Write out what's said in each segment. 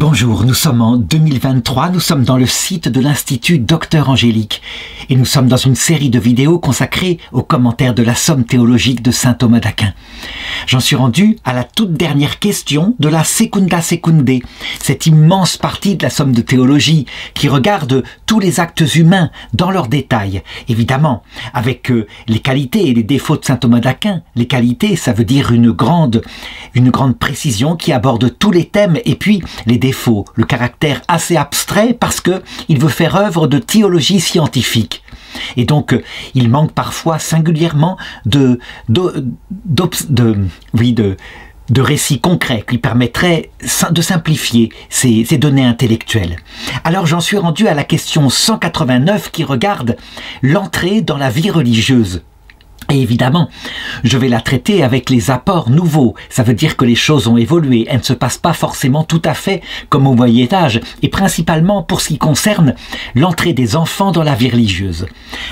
Bonjour, nous sommes en 2023, nous sommes dans le site de l'Institut Docteur Angélique et nous sommes dans une série de vidéos consacrées aux commentaires de la Somme théologique de saint Thomas d'Aquin. J'en suis rendu à la toute dernière question de la Secunda Secundae, cette immense partie de la Somme de théologie qui regarde tous les actes humains dans leurs détails, évidemment, avec les qualités et les défauts de saint Thomas d'Aquin. Les qualités, ça veut dire une grande précision qui aborde tous les thèmes, et puis les défauts, le caractère assez abstrait parce que il veut faire œuvre de théologie scientifique. Et donc, il manque parfois singulièrement de récits concrets qui permettraient de simplifier ces données intellectuelles. Alors j'en suis rendu à la question 189 qui regarde l'entrée dans la vie religieuse. Et évidemment, je vais la traiter avec les apports nouveaux. Ça veut dire que les choses ont évolué. Elles ne se passent pas forcément tout à fait comme au Moyen-Âge, et principalement pour ce qui concerne l'entrée des enfants dans la vie religieuse.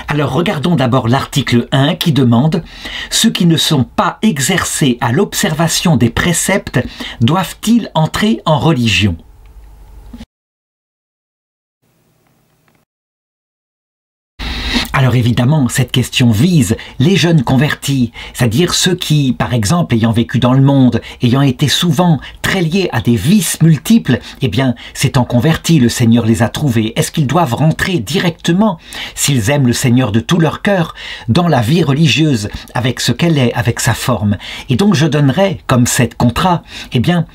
Alors regardons d'abord l'article 1 qui demande « Ceux qui ne sont pas exercés à l'observation des préceptes doivent-ils entrer en religion ?» Alors évidemment, cette question vise les jeunes convertis, c'est-à-dire ceux qui, par exemple, ayant vécu dans le monde, ayant été souvent très liés à des vices multiples, eh bien, s'étant convertis, le Seigneur les a trouvés. Est-ce qu'ils doivent rentrer directement, s'ils aiment le Seigneur de tout leur cœur, dans la vie religieuse, avec ce qu'elle est, avec sa forme? Et donc je donnerai, comme cette contrat, eh bien,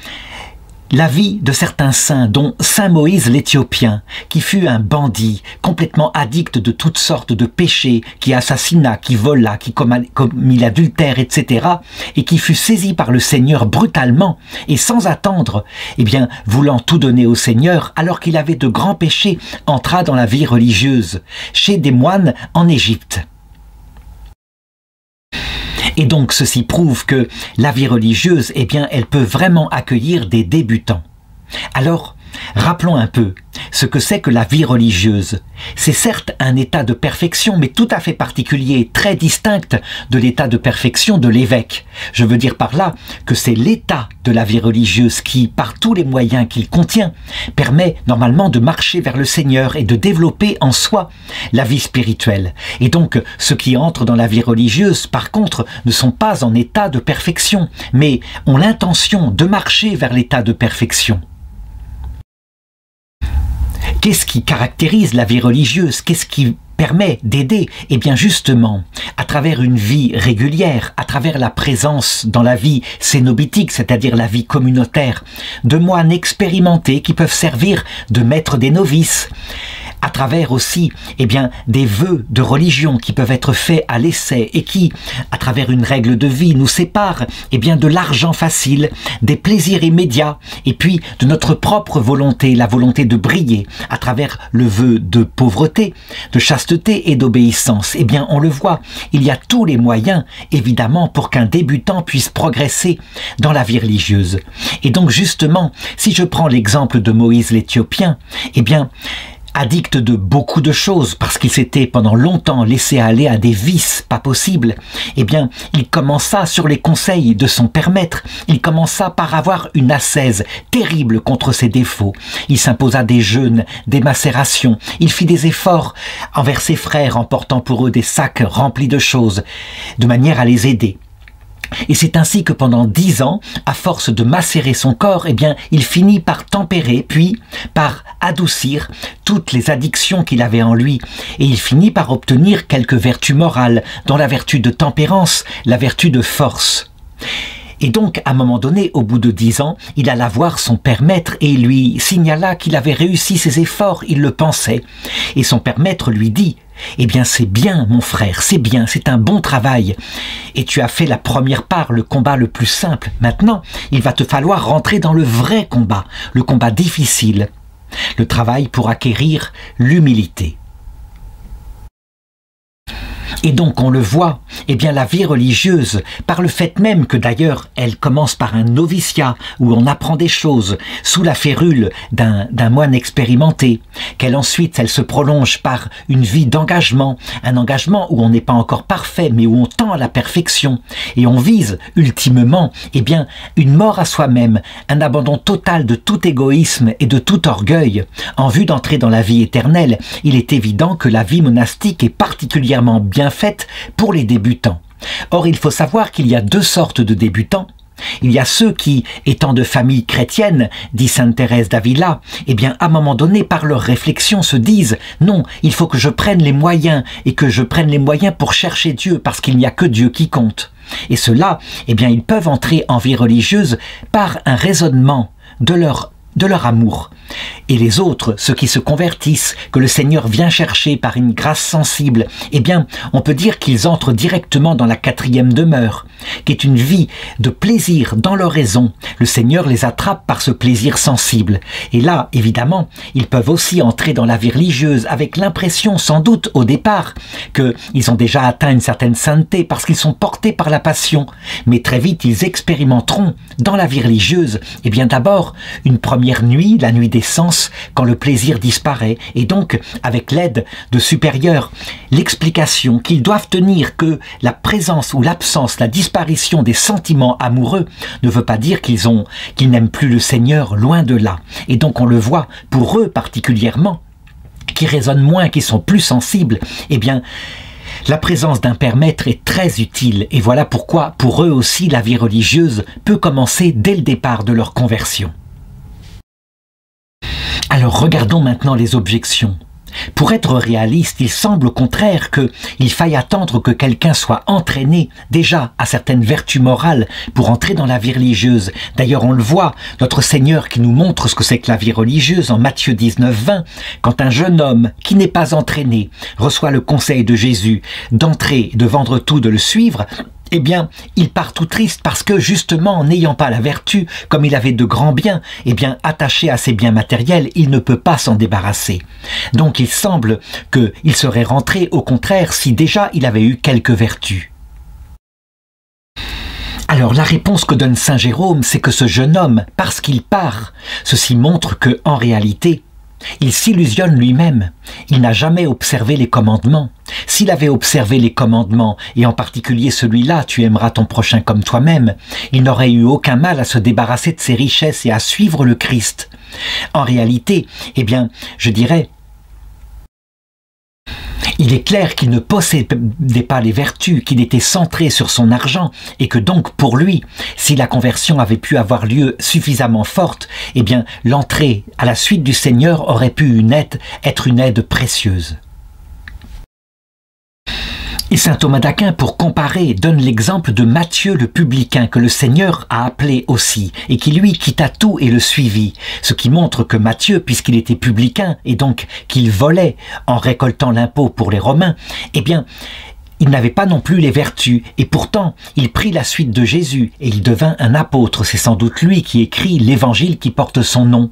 la vie de certains saints, dont saint Moïse l'Éthiopien, qui fut un bandit, complètement addict de toutes sortes de péchés, qui assassina, qui vola, qui commit l'adultère, etc., et qui fut saisi par le Seigneur brutalement, et sans attendre, eh bien, voulant tout donner au Seigneur, alors qu'il avait de grands péchés, entra dans la vie religieuse, chez des moines en Égypte. Et donc ceci prouve que la vie religieuse, eh bien, elle peut vraiment accueillir des débutants. Alors, rappelons un peu ce que c'est que la vie religieuse. C'est certes un état de perfection, mais tout à fait particulier, très distinct de l'état de perfection de l'évêque. Je veux dire par là que c'est l'état de la vie religieuse qui, par tous les moyens qu'il contient, permet normalement de marcher vers le Seigneur et de développer en soi la vie spirituelle. Et donc, ceux qui entrent dans la vie religieuse, par contre, ne sont pas en état de perfection, mais ont l'intention de marcher vers l'état de perfection. Qu'est-ce qui caractérise la vie religieuse? Qu'est-ce qui permet d'aider? Eh bien justement, à travers une vie régulière, à travers la présence dans la vie cénobitique, c'est-à-dire la vie communautaire, de moines expérimentés qui peuvent servir de maîtres des novices, à travers aussi, eh bien, des vœux de religion qui peuvent être faits à l'essai et qui, à travers une règle de vie, nous séparent, eh bien, de l'argent facile, des plaisirs immédiats, et puis de notre propre volonté, la volonté de briller, à travers le vœu de pauvreté, de chasteté et d'obéissance. Eh bien, on le voit, il y a tous les moyens, évidemment, pour qu'un débutant puisse progresser dans la vie religieuse. Et donc, justement, si je prends l'exemple de Moïse l'Éthiopien, eh bien, addict de beaucoup de choses, parce qu'il s'était pendant longtemps laissé aller à des vices pas possibles, eh bien, il commença sur les conseils de son père maître, il commença par avoir une ascèse terrible contre ses défauts. Il s'imposa des jeûnes, des macérations, il fit des efforts envers ses frères en portant pour eux des sacs remplis de choses, de manière à les aider. Et c'est ainsi que pendant 10 ans, à force de macérer son corps, eh bien, il finit par tempérer, puis par adoucir toutes les addictions qu'il avait en lui. Et il finit par obtenir quelques vertus morales, dont la vertu de tempérance, la vertu de force. Et donc, à un moment donné, au bout de 10 ans, il alla voir son père maître et lui signala qu'il avait réussi ses efforts, il le pensait. Et son père maître lui dit « Eh bien, c'est bien, mon frère, c'est bien, c'est un bon travail. Et tu as fait la première part, le combat le plus simple. Maintenant, il va te falloir rentrer dans le vrai combat, le combat difficile, le travail pour acquérir l'humilité. » Et donc on le voit, eh bien la vie religieuse, par le fait même que d'ailleurs elle commence par un noviciat où on apprend des choses sous la férule d'un moine expérimenté, qu'elle ensuite elle se prolonge par une vie d'engagement, un engagement où on n'est pas encore parfait mais où on tend à la perfection et on vise ultimement eh bien une mort à soi-même, un abandon total de tout égoïsme et de tout orgueil en vue d'entrer dans la vie éternelle. Il est évident que la vie monastique est particulièrement bien faite pour les débutants. Or, il faut savoir qu'il y a deux sortes de débutants. Il y a ceux qui, étant de famille chrétienne, dit sainte Thérèse d'Avila, eh bien, à un moment donné, par leur réflexion, se disent « Non, il faut que je prenne les moyens, et que je prenne les moyens pour chercher Dieu, parce qu'il n'y a que Dieu qui compte. » Et ceux-là, eh bien, ils peuvent entrer en vie religieuse par un raisonnement de leur amour. Et les autres, ceux qui se convertissent, que le Seigneur vient chercher par une grâce sensible, eh bien, on peut dire qu'ils entrent directement dans la quatrième demeure, qui est une vie de plaisir dans leur raison. Le Seigneur les attrape par ce plaisir sensible. Et là, évidemment, ils peuvent aussi entrer dans la vie religieuse avec l'impression, sans doute, au départ, qu'ils ont déjà atteint une certaine sainteté parce qu'ils sont portés par la passion. Mais très vite, ils expérimenteront dans la vie religieuse, eh bien, d'abord, une première nuit, la nuit des sens, quand le plaisir disparaît, et donc, avec l'aide de supérieurs, l'explication qu'ils doivent tenir que la présence ou l'absence, la disparition des sentiments amoureux ne veut pas dire qu'ils n'aiment plus le Seigneur, loin de là. Et donc on le voit, pour eux particulièrement, qui raisonnent moins, qui sont plus sensibles, eh bien, la présence d'un Père Maître est très utile. Et voilà pourquoi, pour eux aussi, la vie religieuse peut commencer dès le départ de leur conversion. Alors regardons maintenant les objections. Pour être réaliste, il semble au contraire qu'il faille attendre que quelqu'un soit entraîné déjà à certaines vertus morales pour entrer dans la vie religieuse. D'ailleurs, on le voit, notre Seigneur qui nous montre ce que c'est que la vie religieuse en Matthieu 19, 20, quand un jeune homme qui n'est pas entraîné reçoit le conseil de Jésus d'entrer, de vendre tout, de le suivre, eh bien, il part tout triste parce que, justement, en n'ayant pas la vertu, comme il avait de grands biens, eh bien, attaché à ses biens matériels, il ne peut pas s'en débarrasser. Donc, il semble qu'il serait rentré, au contraire, si déjà il avait eu quelques vertus. Alors, la réponse que donne saint Jérôme, c'est que ce jeune homme, parce qu'il part, ceci montre que, en réalité, il s'illusionne lui-même. Il n'a jamais observé les commandements. S'il avait observé les commandements, et en particulier celui-là, tu aimeras ton prochain comme toi-même, il n'aurait eu aucun mal à se débarrasser de ses richesses et à suivre le Christ. En réalité, eh bien, je dirais, il est clair qu'il ne possédait pas les vertus, qu'il était centré sur son argent et que donc pour lui, si la conversion avait pu avoir lieu suffisamment forte, eh bien l'entrée à la suite du Seigneur aurait pu être une aide précieuse. Et saint Thomas d'Aquin, pour comparer, donne l'exemple de Matthieu le publicain que le Seigneur a appelé aussi et qui lui quitta tout et le suivit. Ce qui montre que Matthieu, puisqu'il était publicain et donc qu'il volait en récoltant l'impôt pour les Romains, eh bien, il n'avait pas non plus les vertus et pourtant il prit la suite de Jésus et il devint un apôtre. C'est sans doute lui qui écrit l'évangile qui porte son nom.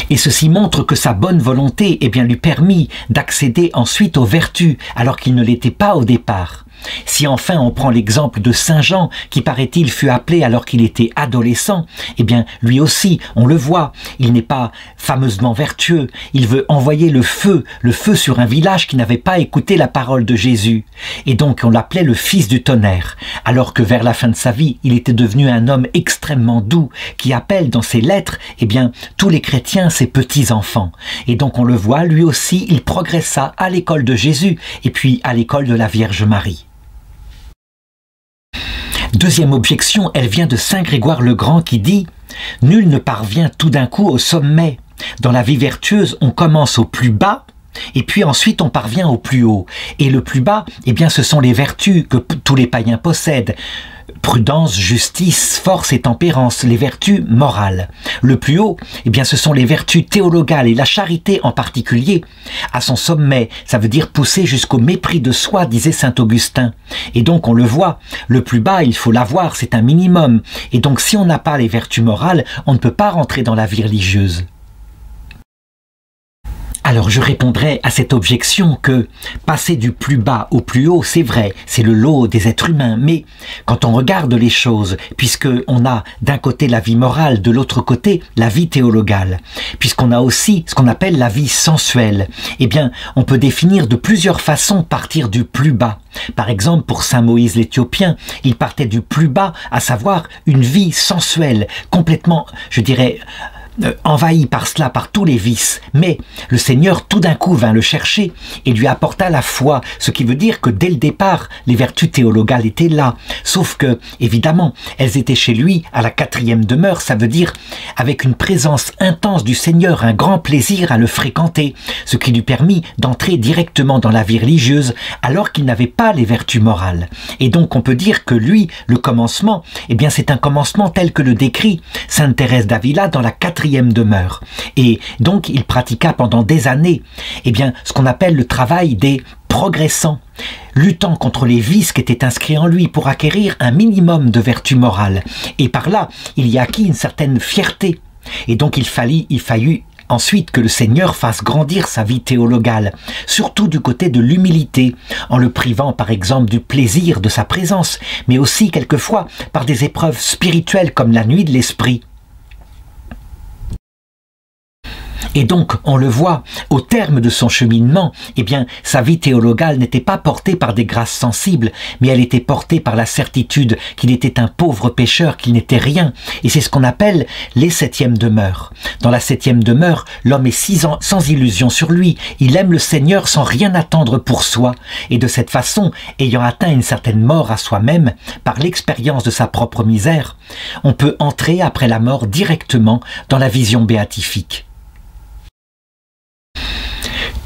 Et ceci montre que sa bonne volonté eh bien, lui permit d'accéder ensuite aux vertus, alors qu'il ne l'était pas au départ. Si enfin on prend l'exemple de Saint Jean, qui paraît-il fut appelé alors qu'il était adolescent, eh bien lui aussi, on le voit, il n'est pas fameusement vertueux, il veut envoyer le feu sur un village qui n'avait pas écouté la parole de Jésus. Et donc on l'appelait le fils du tonnerre, alors que vers la fin de sa vie, il était devenu un homme extrêmement doux, qui appelle dans ses lettres, eh bien, tous les chrétiens ses petits-enfants. Et donc on le voit, lui aussi, il progressa à l'école de Jésus, et puis à l'école de la Vierge Marie. Deuxième objection, elle vient de saint Grégoire le Grand qui dit « Nul ne parvient tout d'un coup au sommet. Dans la vie vertueuse, on commence au plus bas et puis ensuite on parvient au plus haut. Et le plus bas, eh bien, ce sont les vertus que tous les païens possèdent. Prudence, justice, force et tempérance, les vertus morales. Le plus haut, eh bien, ce sont les vertus théologales et la charité en particulier. À son sommet, ça veut dire pousser jusqu'au mépris de soi, disait saint Augustin. Et donc on le voit, le plus bas, il faut l'avoir, c'est un minimum. Et donc si on n'a pas les vertus morales, on ne peut pas rentrer dans la vie religieuse. Alors je répondrai à cette objection que passer du plus bas au plus haut, c'est vrai, c'est le lot des êtres humains, mais quand on regarde les choses, puisque on a d'un côté la vie morale, de l'autre côté la vie théologale, puisqu'on a aussi ce qu'on appelle la vie sensuelle, eh bien on peut définir de plusieurs façons partir du plus bas. Par exemple, pour saint Moïse l'Éthiopien, il partait du plus bas, à savoir une vie sensuelle, complètement, je dirais, envahi par cela, par tous les vices. Mais le Seigneur tout d'un coup vint le chercher et lui apporta la foi, ce qui veut dire que dès le départ, les vertus théologales étaient là. Sauf que, évidemment, elles étaient chez lui à la 4e demeure, ça veut dire avec une présence intense du Seigneur, un grand plaisir à le fréquenter, ce qui lui permit d'entrer directement dans la vie religieuse alors qu'il n'avait pas les vertus morales. Et donc on peut dire que lui, le commencement, eh bien c'est un commencement tel que le décrit sainte Thérèse d'Avila dans la 4e demeure. Et donc il pratiqua pendant des années eh bien, ce qu'on appelle le travail des progressants, luttant contre les vices qui étaient inscrits en lui pour acquérir un minimum de vertu morale. Et par là, il y acquis une certaine fierté. Et donc il fallut ensuite que le Seigneur fasse grandir sa vie théologale, surtout du côté de l'humilité, en le privant par exemple du plaisir de sa présence, mais aussi quelquefois par des épreuves spirituelles comme la nuit de l'esprit. Et donc, on le voit, au terme de son cheminement, eh bien, sa vie théologale n'était pas portée par des grâces sensibles, mais elle était portée par la certitude qu'il était un pauvre pécheur, qu'il n'était rien. Et c'est ce qu'on appelle les 7e demeures. Dans la 7e demeure, l'homme est sans illusion sur lui. Il aime le Seigneur sans rien attendre pour soi. Et de cette façon, ayant atteint une certaine mort à soi-même, par l'expérience de sa propre misère, on peut entrer après la mort directement dans la vision béatifique.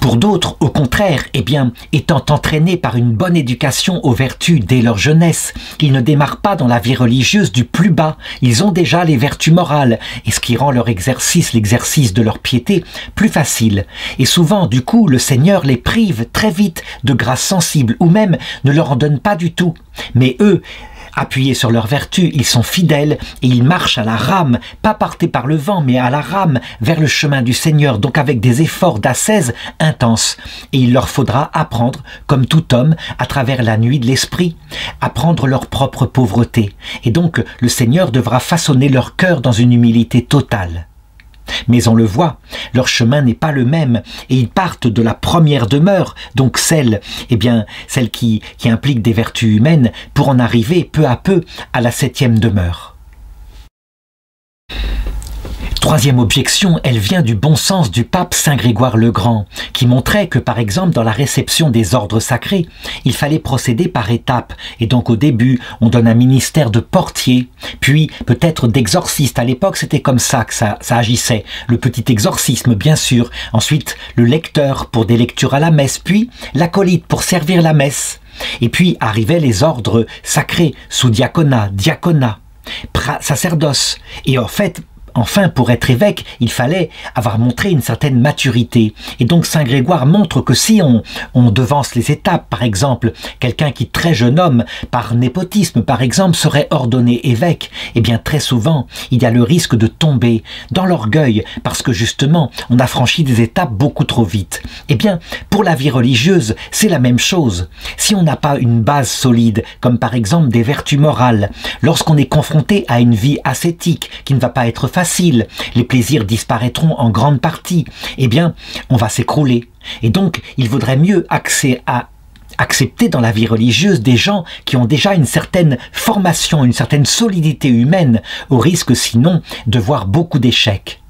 Pour d'autres, au contraire, eh bien, étant entraînés par une bonne éducation aux vertus dès leur jeunesse, ils ne démarrent pas dans la vie religieuse du plus bas, ils ont déjà les vertus morales, et ce qui rend leur exercice, l'exercice de leur piété, plus facile. Et souvent, du coup, le Seigneur les prive très vite de grâces sensibles, ou même ne leur en donne pas du tout. Mais eux, appuyés sur leurs vertus, ils sont fidèles et ils marchent à la rame, pas portés par le vent, mais à la rame vers le chemin du Seigneur, donc avec des efforts d'ascèse intenses. Et il leur faudra apprendre, comme tout homme, à travers la nuit de l'esprit, apprendre leur propre pauvreté. Et donc le Seigneur devra façonner leur cœur dans une humilité totale. Mais on le voit, leur chemin n'est pas le même et ils partent de la première demeure, donc celle qui implique des vertus humaines, pour en arriver peu à peu à la 7e demeure. Troisième objection, elle vient du bon sens du pape Saint Grégoire le Grand, qui montrait que par exemple dans la réception des ordres sacrés, il fallait procéder par étapes. Et donc au début, on donne un ministère de portier, puis peut-être d'exorciste. À l'époque, c'était comme ça que ça agissait. Le petit exorcisme, bien sûr. Ensuite, le lecteur pour des lectures à la messe, puis l'acolyte pour servir la messe. Et puis arrivaient les ordres sacrés, sous-diaconat, diaconat, sacerdoce. Et en fait, enfin, pour être évêque, il fallait avoir montré une certaine maturité. Et donc Saint Grégoire montre que si on devance les étapes, par exemple, quelqu'un qui, très jeune homme, par népotisme, par exemple, serait ordonné évêque, eh bien très souvent, il y a le risque de tomber dans l'orgueil, parce que justement, on a franchi des étapes beaucoup trop vite. Eh bien, pour la vie religieuse, c'est la même chose. Si on n'a pas une base solide, comme par exemple des vertus morales, lorsqu'on est confronté à une vie ascétique qui ne va pas être facile, les plaisirs disparaîtront en grande partie, eh bien, on va s'écrouler. Et donc, il vaudrait mieux accepter dans la vie religieuse des gens qui ont déjà une certaine formation, une certaine solidité humaine, au risque sinon de voir beaucoup d'échecs.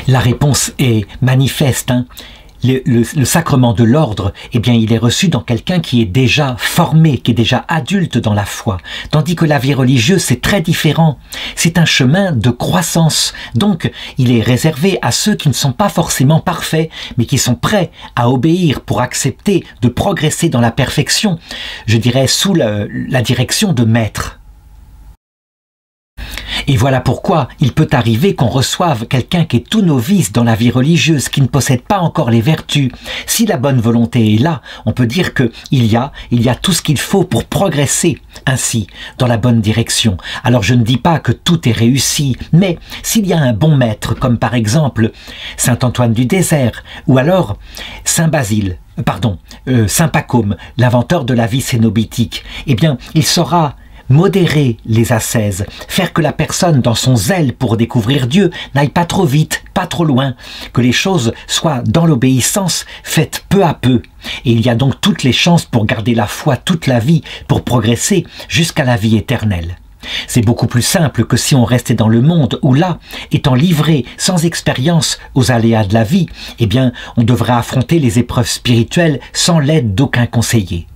La réponse est manifeste, Le sacrement de l'ordre, eh bien, il est reçu dans quelqu'un qui est déjà formé, qui est déjà adulte dans la foi. Tandis que la vie religieuse, c'est très différent. C'est un chemin de croissance. Donc, il est réservé à ceux qui ne sont pas forcément parfaits, mais qui sont prêts à obéir pour accepter de progresser dans la perfection, je dirais sous la direction de maîtres. Et voilà pourquoi il peut arriver qu'on reçoive quelqu'un qui est tout novice dans la vie religieuse, qui ne possède pas encore les vertus. Si la bonne volonté est là, on peut dire qu'il y a tout ce qu'il faut pour progresser ainsi dans la bonne direction. Alors je ne dis pas que tout est réussi, mais s'il y a un bon maître, comme par exemple Saint Antoine du Désert, ou alors Saint Pacôme, l'inventeur de la vie cénobitique, eh bien il saura modérer les ascèses, faire que la personne, dans son zèle pour découvrir Dieu, n'aille pas trop vite, pas trop loin, que les choses soient dans l'obéissance, faites peu à peu. Et il y a donc toutes les chances pour garder la foi toute la vie, pour progresser jusqu'à la vie éternelle. C'est beaucoup plus simple que si on restait dans le monde où là, étant livré sans expérience aux aléas de la vie, eh bien, on devrait affronter les épreuves spirituelles sans l'aide d'aucun conseiller.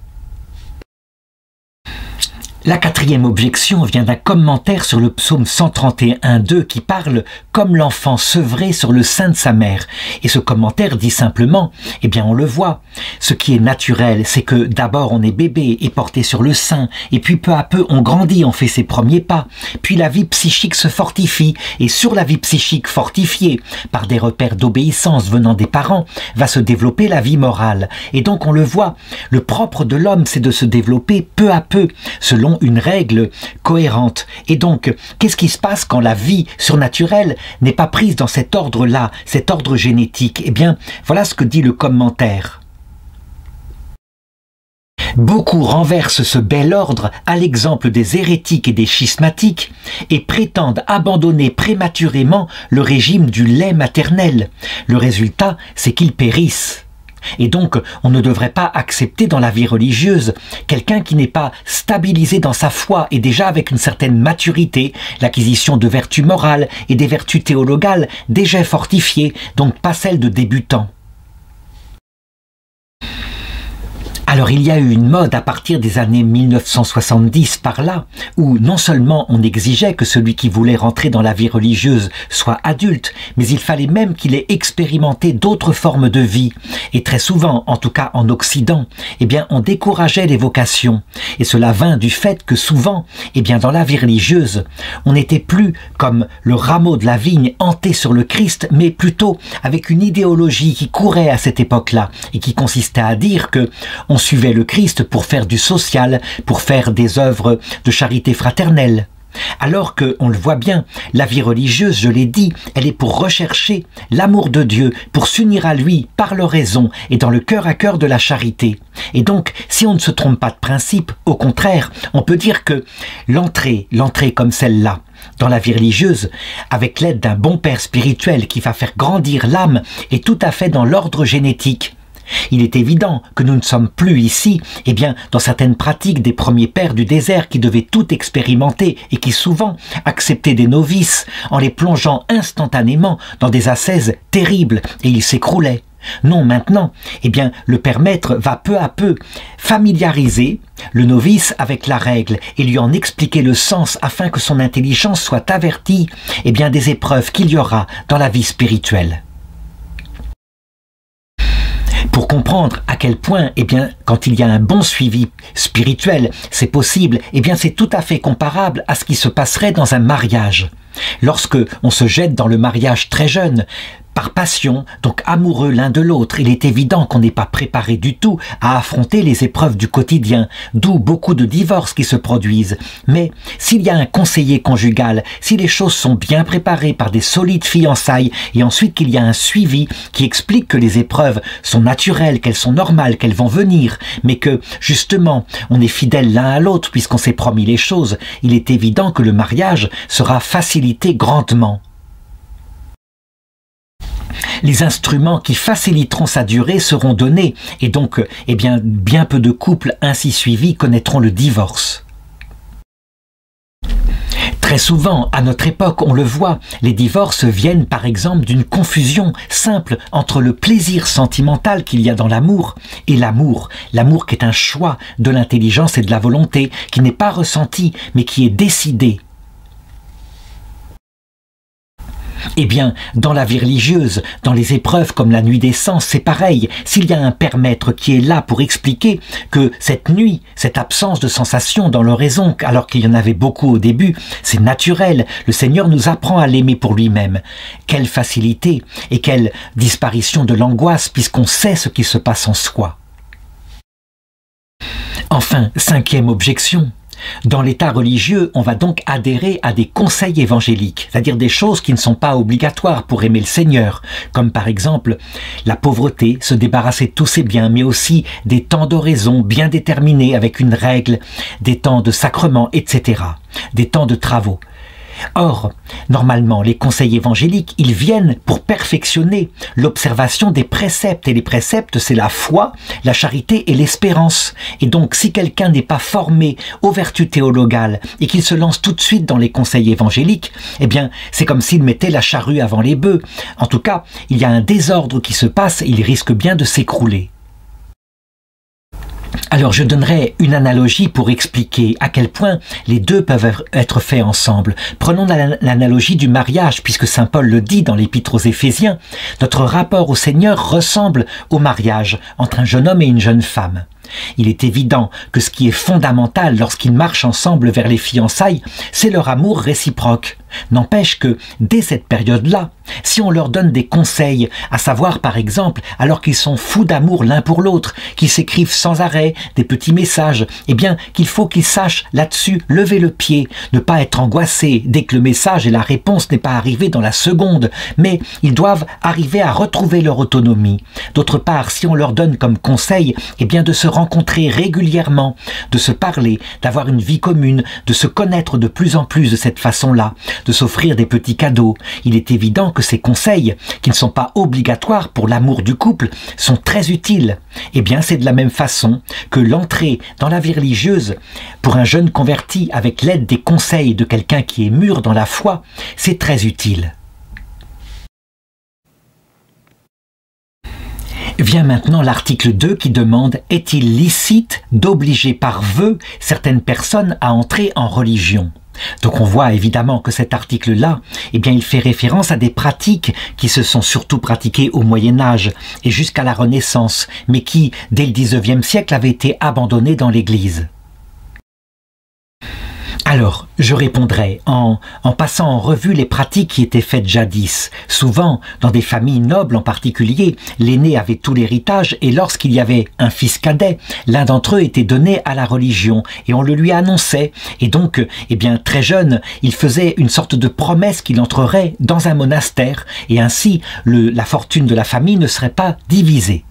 La quatrième objection vient d'un commentaire sur le psaume 131.2 qui parle comme l'enfant sevré sur le sein de sa mère. Et ce commentaire dit simplement, eh bien on le voit, ce qui est naturel, c'est que d'abord on est bébé et porté sur le sein, et puis peu à peu on grandit, on fait ses premiers pas, puis la vie psychique se fortifie, et sur la vie psychique fortifiée, par des repères d'obéissance venant des parents, va se développer la vie morale. Et donc on le voit, le propre de l'homme c'est de se développer peu à peu, selon une règle cohérente. Et donc, qu'est-ce qui se passe quand la vie surnaturelle n'est pas prise dans cet ordre-là, cet ordre génétique? Eh bien, voilà ce que dit le commentaire. Beaucoup renversent ce bel ordre à l'exemple des hérétiques et des schismatiques et prétendent abandonner prématurément le régime du lait maternel. Le résultat, c'est qu'ils périssent. Et donc, on ne devrait pas accepter dans la vie religieuse quelqu'un qui n'est pas stabilisé dans sa foi et déjà avec une certaine maturité, l'acquisition de vertus morales et des vertus théologales déjà fortifiées, donc pas celles de débutants. Alors il y a eu une mode à partir des années 1970 par là, où non seulement on exigeait que celui qui voulait rentrer dans la vie religieuse soit adulte, mais il fallait même qu'il ait expérimenté d'autres formes de vie. Et très souvent, en tout cas en Occident, eh bien on décourageait les vocations. Et cela vint du fait que souvent, eh bien dans la vie religieuse, on n'était plus comme le rameau de la vigne hanté sur le Christ, mais plutôt avec une idéologie qui courait à cette époque-là, et qui consistait à dire que on suivait le Christ pour faire du social, pour faire des œuvres de charité fraternelle. Alors que, on le voit bien, la vie religieuse, je l'ai dit, elle est pour rechercher l'amour de Dieu, pour s'unir à lui par l'oraison et dans le cœur à cœur de la charité. Et donc, si on ne se trompe pas de principe, au contraire, on peut dire que l'entrée comme celle-là, dans la vie religieuse, avec l'aide d'un bon père spirituel qui va faire grandir l'âme, est tout à fait dans l'ordre génétique. Il est évident que nous ne sommes plus ici, eh bien, dans certaines pratiques des premiers pères du désert qui devaient tout expérimenter et qui souvent acceptaient des novices en les plongeant instantanément dans des ascèses terribles et ils s'écroulaient. Non, maintenant, eh bien, le père maître va peu à peu familiariser le novice avec la règle et lui en expliquer le sens afin que son intelligence soit avertie, eh bien, des épreuves qu'il y aura dans la vie spirituelle. Pour comprendre à quel point, eh bien, quand il y a un bon suivi spirituel, c'est possible, eh bien, c'est tout à fait comparable à ce qui se passerait dans un mariage. Lorsque on se jette dans le mariage très jeune, par passion, donc amoureux l'un de l'autre, il est évident qu'on n'est pas préparé du tout à affronter les épreuves du quotidien, d'où beaucoup de divorces qui se produisent. Mais s'il y a un conseiller conjugal, si les choses sont bien préparées par des solides fiançailles, et ensuite qu'il y a un suivi qui explique que les épreuves sont naturelles, qu'elles sont normales, qu'elles vont venir, mais que, justement, on est fidèle l'un à l'autre puisqu'on s'est promis les choses, il est évident que le mariage sera facilité grandement. Les instruments qui faciliteront sa durée seront donnés et donc, eh bien peu de couples ainsi suivis connaîtront le divorce. Très souvent, à notre époque, on le voit, les divorces viennent par exemple d'une confusion simple entre le plaisir sentimental qu'il y a dans l'amour et l'amour. L'amour qui est un choix de l'intelligence et de la volonté, qui n'est pas ressenti mais qui est décidé. Eh bien, dans la vie religieuse, dans les épreuves comme la nuit des sens, c'est pareil. S'il y a un Père Maître qui est là pour expliquer que cette nuit, cette absence de sensation dans l'oraison, alors qu'il y en avait beaucoup au début, c'est naturel. Le Seigneur nous apprend à l'aimer pour lui-même. Quelle facilité et quelle disparition de l'angoisse puisqu'on sait ce qui se passe en soi. Enfin, cinquième objection. Dans l'état religieux, on va donc adhérer à des conseils évangéliques, c'est-à-dire des choses qui ne sont pas obligatoires pour aimer le Seigneur, comme par exemple la pauvreté, se débarrasser de tous ses biens, mais aussi des temps d'oraison bien déterminés avec une règle, des temps de sacrement, etc., des temps de travaux. Or, normalement, les conseils évangéliques, ils viennent pour perfectionner l'observation des préceptes. Et les préceptes, c'est la foi, la charité et l'espérance. Et donc, si quelqu'un n'est pas formé aux vertus théologales et qu'il se lance tout de suite dans les conseils évangéliques, eh bien, c'est comme s'il mettait la charrue avant les bœufs. En tout cas, il y a un désordre qui se passe et il risque bien de s'écrouler. Alors je donnerai une analogie pour expliquer à quel point les deux peuvent être faits ensemble. Prenons l'analogie du mariage, puisque saint Paul le dit dans l'épître aux Éphésiens. Notre rapport au Seigneur ressemble au mariage entre un jeune homme et une jeune femme. Il est évident que ce qui est fondamental lorsqu'ils marchent ensemble vers les fiançailles, c'est leur amour réciproque. N'empêche que, dès cette période-là, si on leur donne des conseils, à savoir par exemple, alors qu'ils sont fous d'amour l'un pour l'autre, qu'ils s'écrivent sans arrêt des petits messages, eh bien qu'il faut qu'ils sachent là-dessus lever le pied, ne pas être angoissés dès que le message et la réponse n'est pas arrivé dans la seconde, mais ils doivent arriver à retrouver leur autonomie. D'autre part, si on leur donne comme conseil, eh bien de se rencontrer régulièrement, de se parler, d'avoir une vie commune, de se connaître de plus en plus de cette façon-là, de s'offrir des petits cadeaux. Il est évident que ces conseils, qui ne sont pas obligatoires pour l'amour du couple, sont très utiles. Eh bien, c'est de la même façon que l'entrée dans la vie religieuse, pour un jeune converti avec l'aide des conseils de quelqu'un qui est mûr dans la foi, c'est très utile. Vient maintenant l'article 2 qui demande « Est-il licite d'obliger par vœu certaines personnes à entrer en religion ?» Donc on voit évidemment que cet article-là, eh bien, il fait référence à des pratiques qui se sont surtout pratiquées au Moyen-Âge et jusqu'à la Renaissance, mais qui, dès le XIXe siècle, avaient été abandonnées dans l'Église. Alors, je répondrai en passant en revue les pratiques qui étaient faites jadis. Souvent, dans des familles nobles en particulier, l'aîné avait tout l'héritage et lorsqu'il y avait un fils cadet, l'un d'entre eux était donné à la religion et on le lui annonçait. Et donc, eh bien, très jeune, il faisait une sorte de promesse qu'il entrerait dans un monastère et ainsi la fortune de la famille ne serait pas divisée.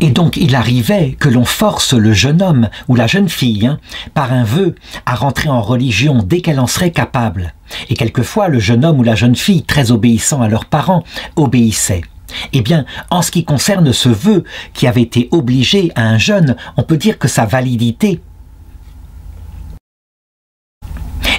Et donc il arrivait que l'on force le jeune homme ou la jeune fille, par un vœu, à rentrer en religion dès qu'elle en serait capable. Et quelquefois le jeune homme ou la jeune fille, très obéissant à leurs parents, obéissait. Eh bien, en ce qui concerne ce vœu qui avait été obligé à un jeune, on peut dire que sa validité,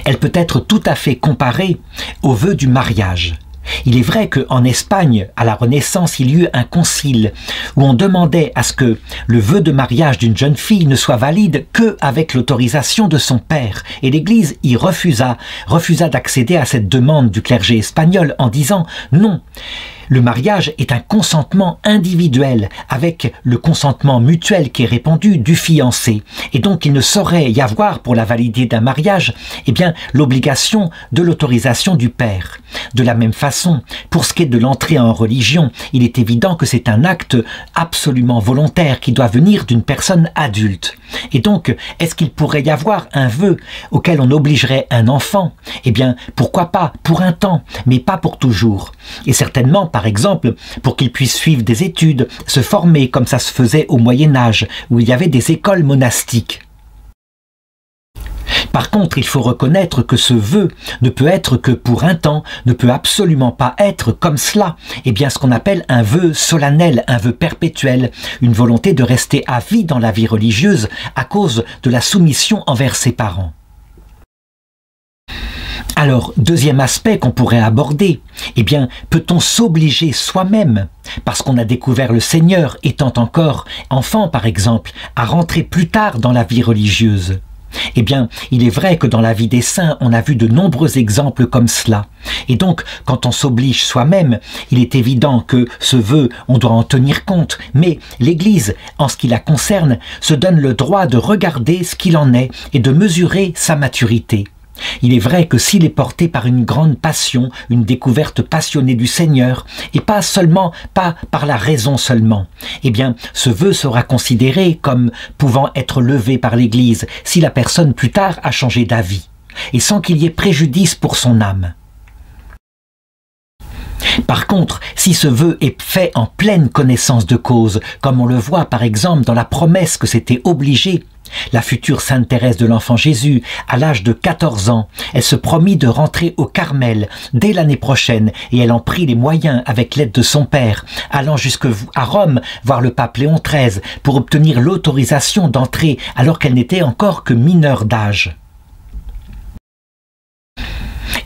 elle peut être tout à fait comparée au vœu du mariage. Il est vrai qu'en Espagne, à la Renaissance, il y eut un concile où on demandait à ce que le vœu de mariage d'une jeune fille ne soit valide qu'avec l'autorisation de son père. Et l'Église y refusa d'accéder à cette demande du clergé espagnol en disant « Non ». Le mariage est un consentement individuel avec le consentement mutuel qui est répandu du fiancé. Et donc il ne saurait y avoir pour la validité d'un mariage eh bien, l'obligation de l'autorisation du père. De la même façon, pour ce qui est de l'entrée en religion, il est évident que c'est un acte absolument volontaire qui doit venir d'une personne adulte. Et donc, est-ce qu'il pourrait y avoir un vœu auquel on obligerait un enfant? Eh bien, pourquoi pas pour un temps, mais pas pour toujours. Et certainement, par exemple, pour qu'il puisse suivre des études, se former comme ça se faisait au Moyen-Âge, où il y avait des écoles monastiques. Par contre, il faut reconnaître que ce vœu ne peut être que pour un temps, ne peut absolument pas être comme cela. Eh bien, ce qu'on appelle un vœu solennel, un vœu perpétuel, une volonté de rester à vie dans la vie religieuse à cause de la soumission envers ses parents. Alors, deuxième aspect qu'on pourrait aborder, eh bien, peut-on s'obliger soi-même, parce qu'on a découvert le Seigneur étant encore enfant par exemple, à rentrer plus tard dans la vie religieuse ? Eh bien, il est vrai que dans la vie des saints, on a vu de nombreux exemples comme cela. Et donc, quand on s'oblige soi-même, il est évident que ce vœu, on doit en tenir compte. Mais l'Église, en ce qui la concerne, se donne le droit de regarder ce qu'il en est et de mesurer sa maturité. Il est vrai que s'il est porté par une grande passion, une découverte passionnée du Seigneur, et pas par la raison seulement, eh bien, ce vœu sera considéré comme pouvant être levé par l'Église si la personne plus tard a changé d'avis, et sans qu'il y ait préjudice pour son âme. Par contre, si ce vœu est fait en pleine connaissance de cause, comme on le voit par exemple dans la promesse que s'était obligée la future Sainte Thérèse de l'Enfant Jésus, à l'âge de 14 ans, elle se promit de rentrer au Carmel dès l'année prochaine et elle en prit les moyens avec l'aide de son père, allant jusqu'à Rome voir le pape Léon XIII pour obtenir l'autorisation d'entrer alors qu'elle n'était encore que mineure d'âge.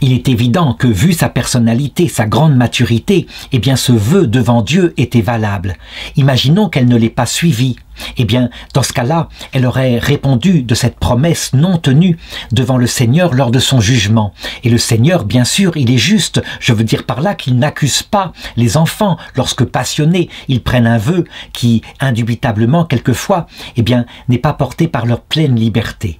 Il est évident que, vu sa personnalité, sa grande maturité, eh bien ce vœu devant Dieu était valable. Imaginons qu'elle ne l'ait pas suivi. Eh bien, dans ce cas-là, elle aurait répondu de cette promesse non tenue devant le Seigneur lors de son jugement. Et le Seigneur, bien sûr, il est juste. Je veux dire par là qu'il n'accuse pas les enfants lorsque passionnés, ils prennent un vœu qui, indubitablement, quelquefois, eh bien, n'est pas porté par leur pleine liberté.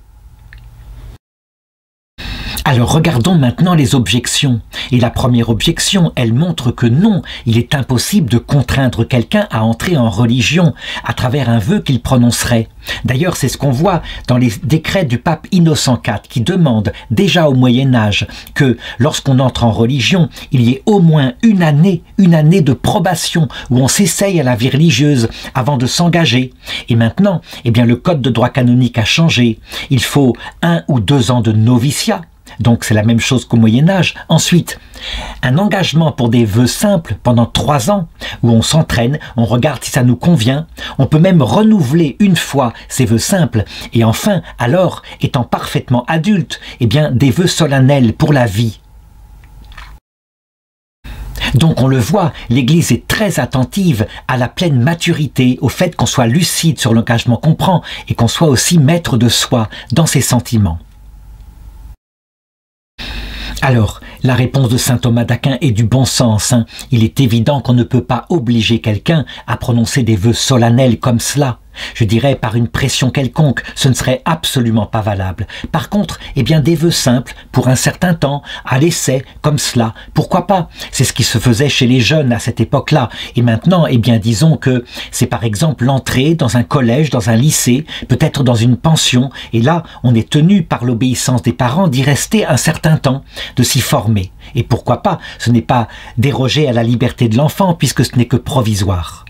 Alors regardons maintenant les objections. Et la première objection, elle montre que non, il est impossible de contraindre quelqu'un à entrer en religion à travers un vœu qu'il prononcerait. D'ailleurs, c'est ce qu'on voit dans les décrets du pape Innocent IV qui demande déjà au Moyen-Âge que lorsqu'on entre en religion, il y ait au moins une année de probation où on s'essaye à la vie religieuse avant de s'engager. Et maintenant, eh bien, le code de droit canonique a changé. Il faut 1 ou 2 ans de noviciat. Donc c'est la même chose qu'au Moyen-Âge. Ensuite, un engagement pour des vœux simples pendant 3 ans, où on s'entraîne, on regarde si ça nous convient. On peut même renouveler une fois ces vœux simples. Et enfin, alors, étant parfaitement adulte, eh bien, des vœux solennels pour la vie. Donc on le voit, l'Église est très attentive à la pleine maturité, au fait qu'on soit lucide sur l'engagement qu'on prend et qu'on soit aussi maître de soi dans ses sentiments. Alors, la réponse de saint Thomas d'Aquin est du bon sens. Il est évident qu'on ne peut pas obliger quelqu'un à prononcer des vœux solennels comme cela. Je dirais par une pression quelconque, ce ne serait absolument pas valable. Par contre, eh bien des vœux simples, pour un certain temps, à l'essai, comme cela, pourquoi pas? C'est ce qui se faisait chez les jeunes à cette époque-là. Et maintenant, eh bien disons que c'est par exemple l'entrée dans un collège, dans un lycée, peut-être dans une pension, et là, on est tenu par l'obéissance des parents d'y rester un certain temps, de s'y former. Et pourquoi pas? Ce n'est pas déroger à la liberté de l'enfant, puisque ce n'est que provisoire.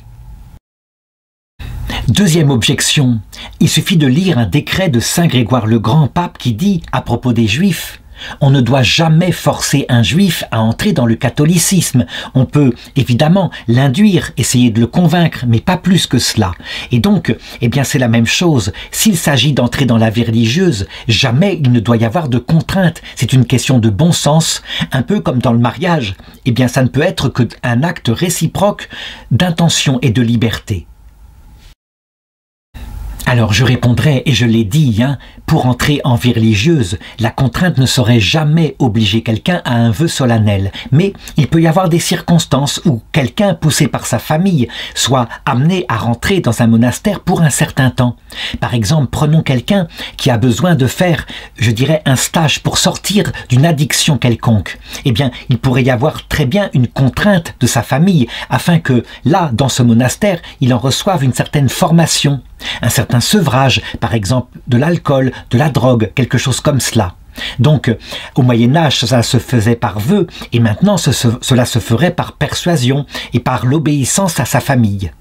Deuxième objection, il suffit de lire un décret de saint Grégoire le Grand, pape, qui dit, à propos des Juifs, on ne doit jamais forcer un Juif à entrer dans le catholicisme. On peut évidemment l'induire, essayer de le convaincre, mais pas plus que cela. Et donc, eh bien c'est la même chose. S'il s'agit d'entrer dans la vie religieuse, jamais il ne doit y avoir de contrainte. C'est une question de bon sens, un peu comme dans le mariage. Eh bien ça ne peut être qu'un acte réciproque d'intention et de liberté. Alors je répondrai, et je l'ai dit, pour entrer en vie religieuse, la contrainte ne saurait jamais obliger quelqu'un à un vœu solennel. Mais il peut y avoir des circonstances où quelqu'un, poussé par sa famille, soit amené à rentrer dans un monastère pour un certain temps. Par exemple, prenons quelqu'un qui a besoin de faire, je dirais, un stage pour sortir d'une addiction quelconque. Eh bien, il pourrait y avoir très bien une contrainte de sa famille, afin que, là, dans ce monastère, il en reçoive une certaine formation. Un certain sevrage, par exemple de l'alcool, de la drogue, quelque chose comme cela. Donc, au Moyen-Âge, ça se faisait par vœu, et maintenant cela se ferait par persuasion et par l'obéissance à sa famille.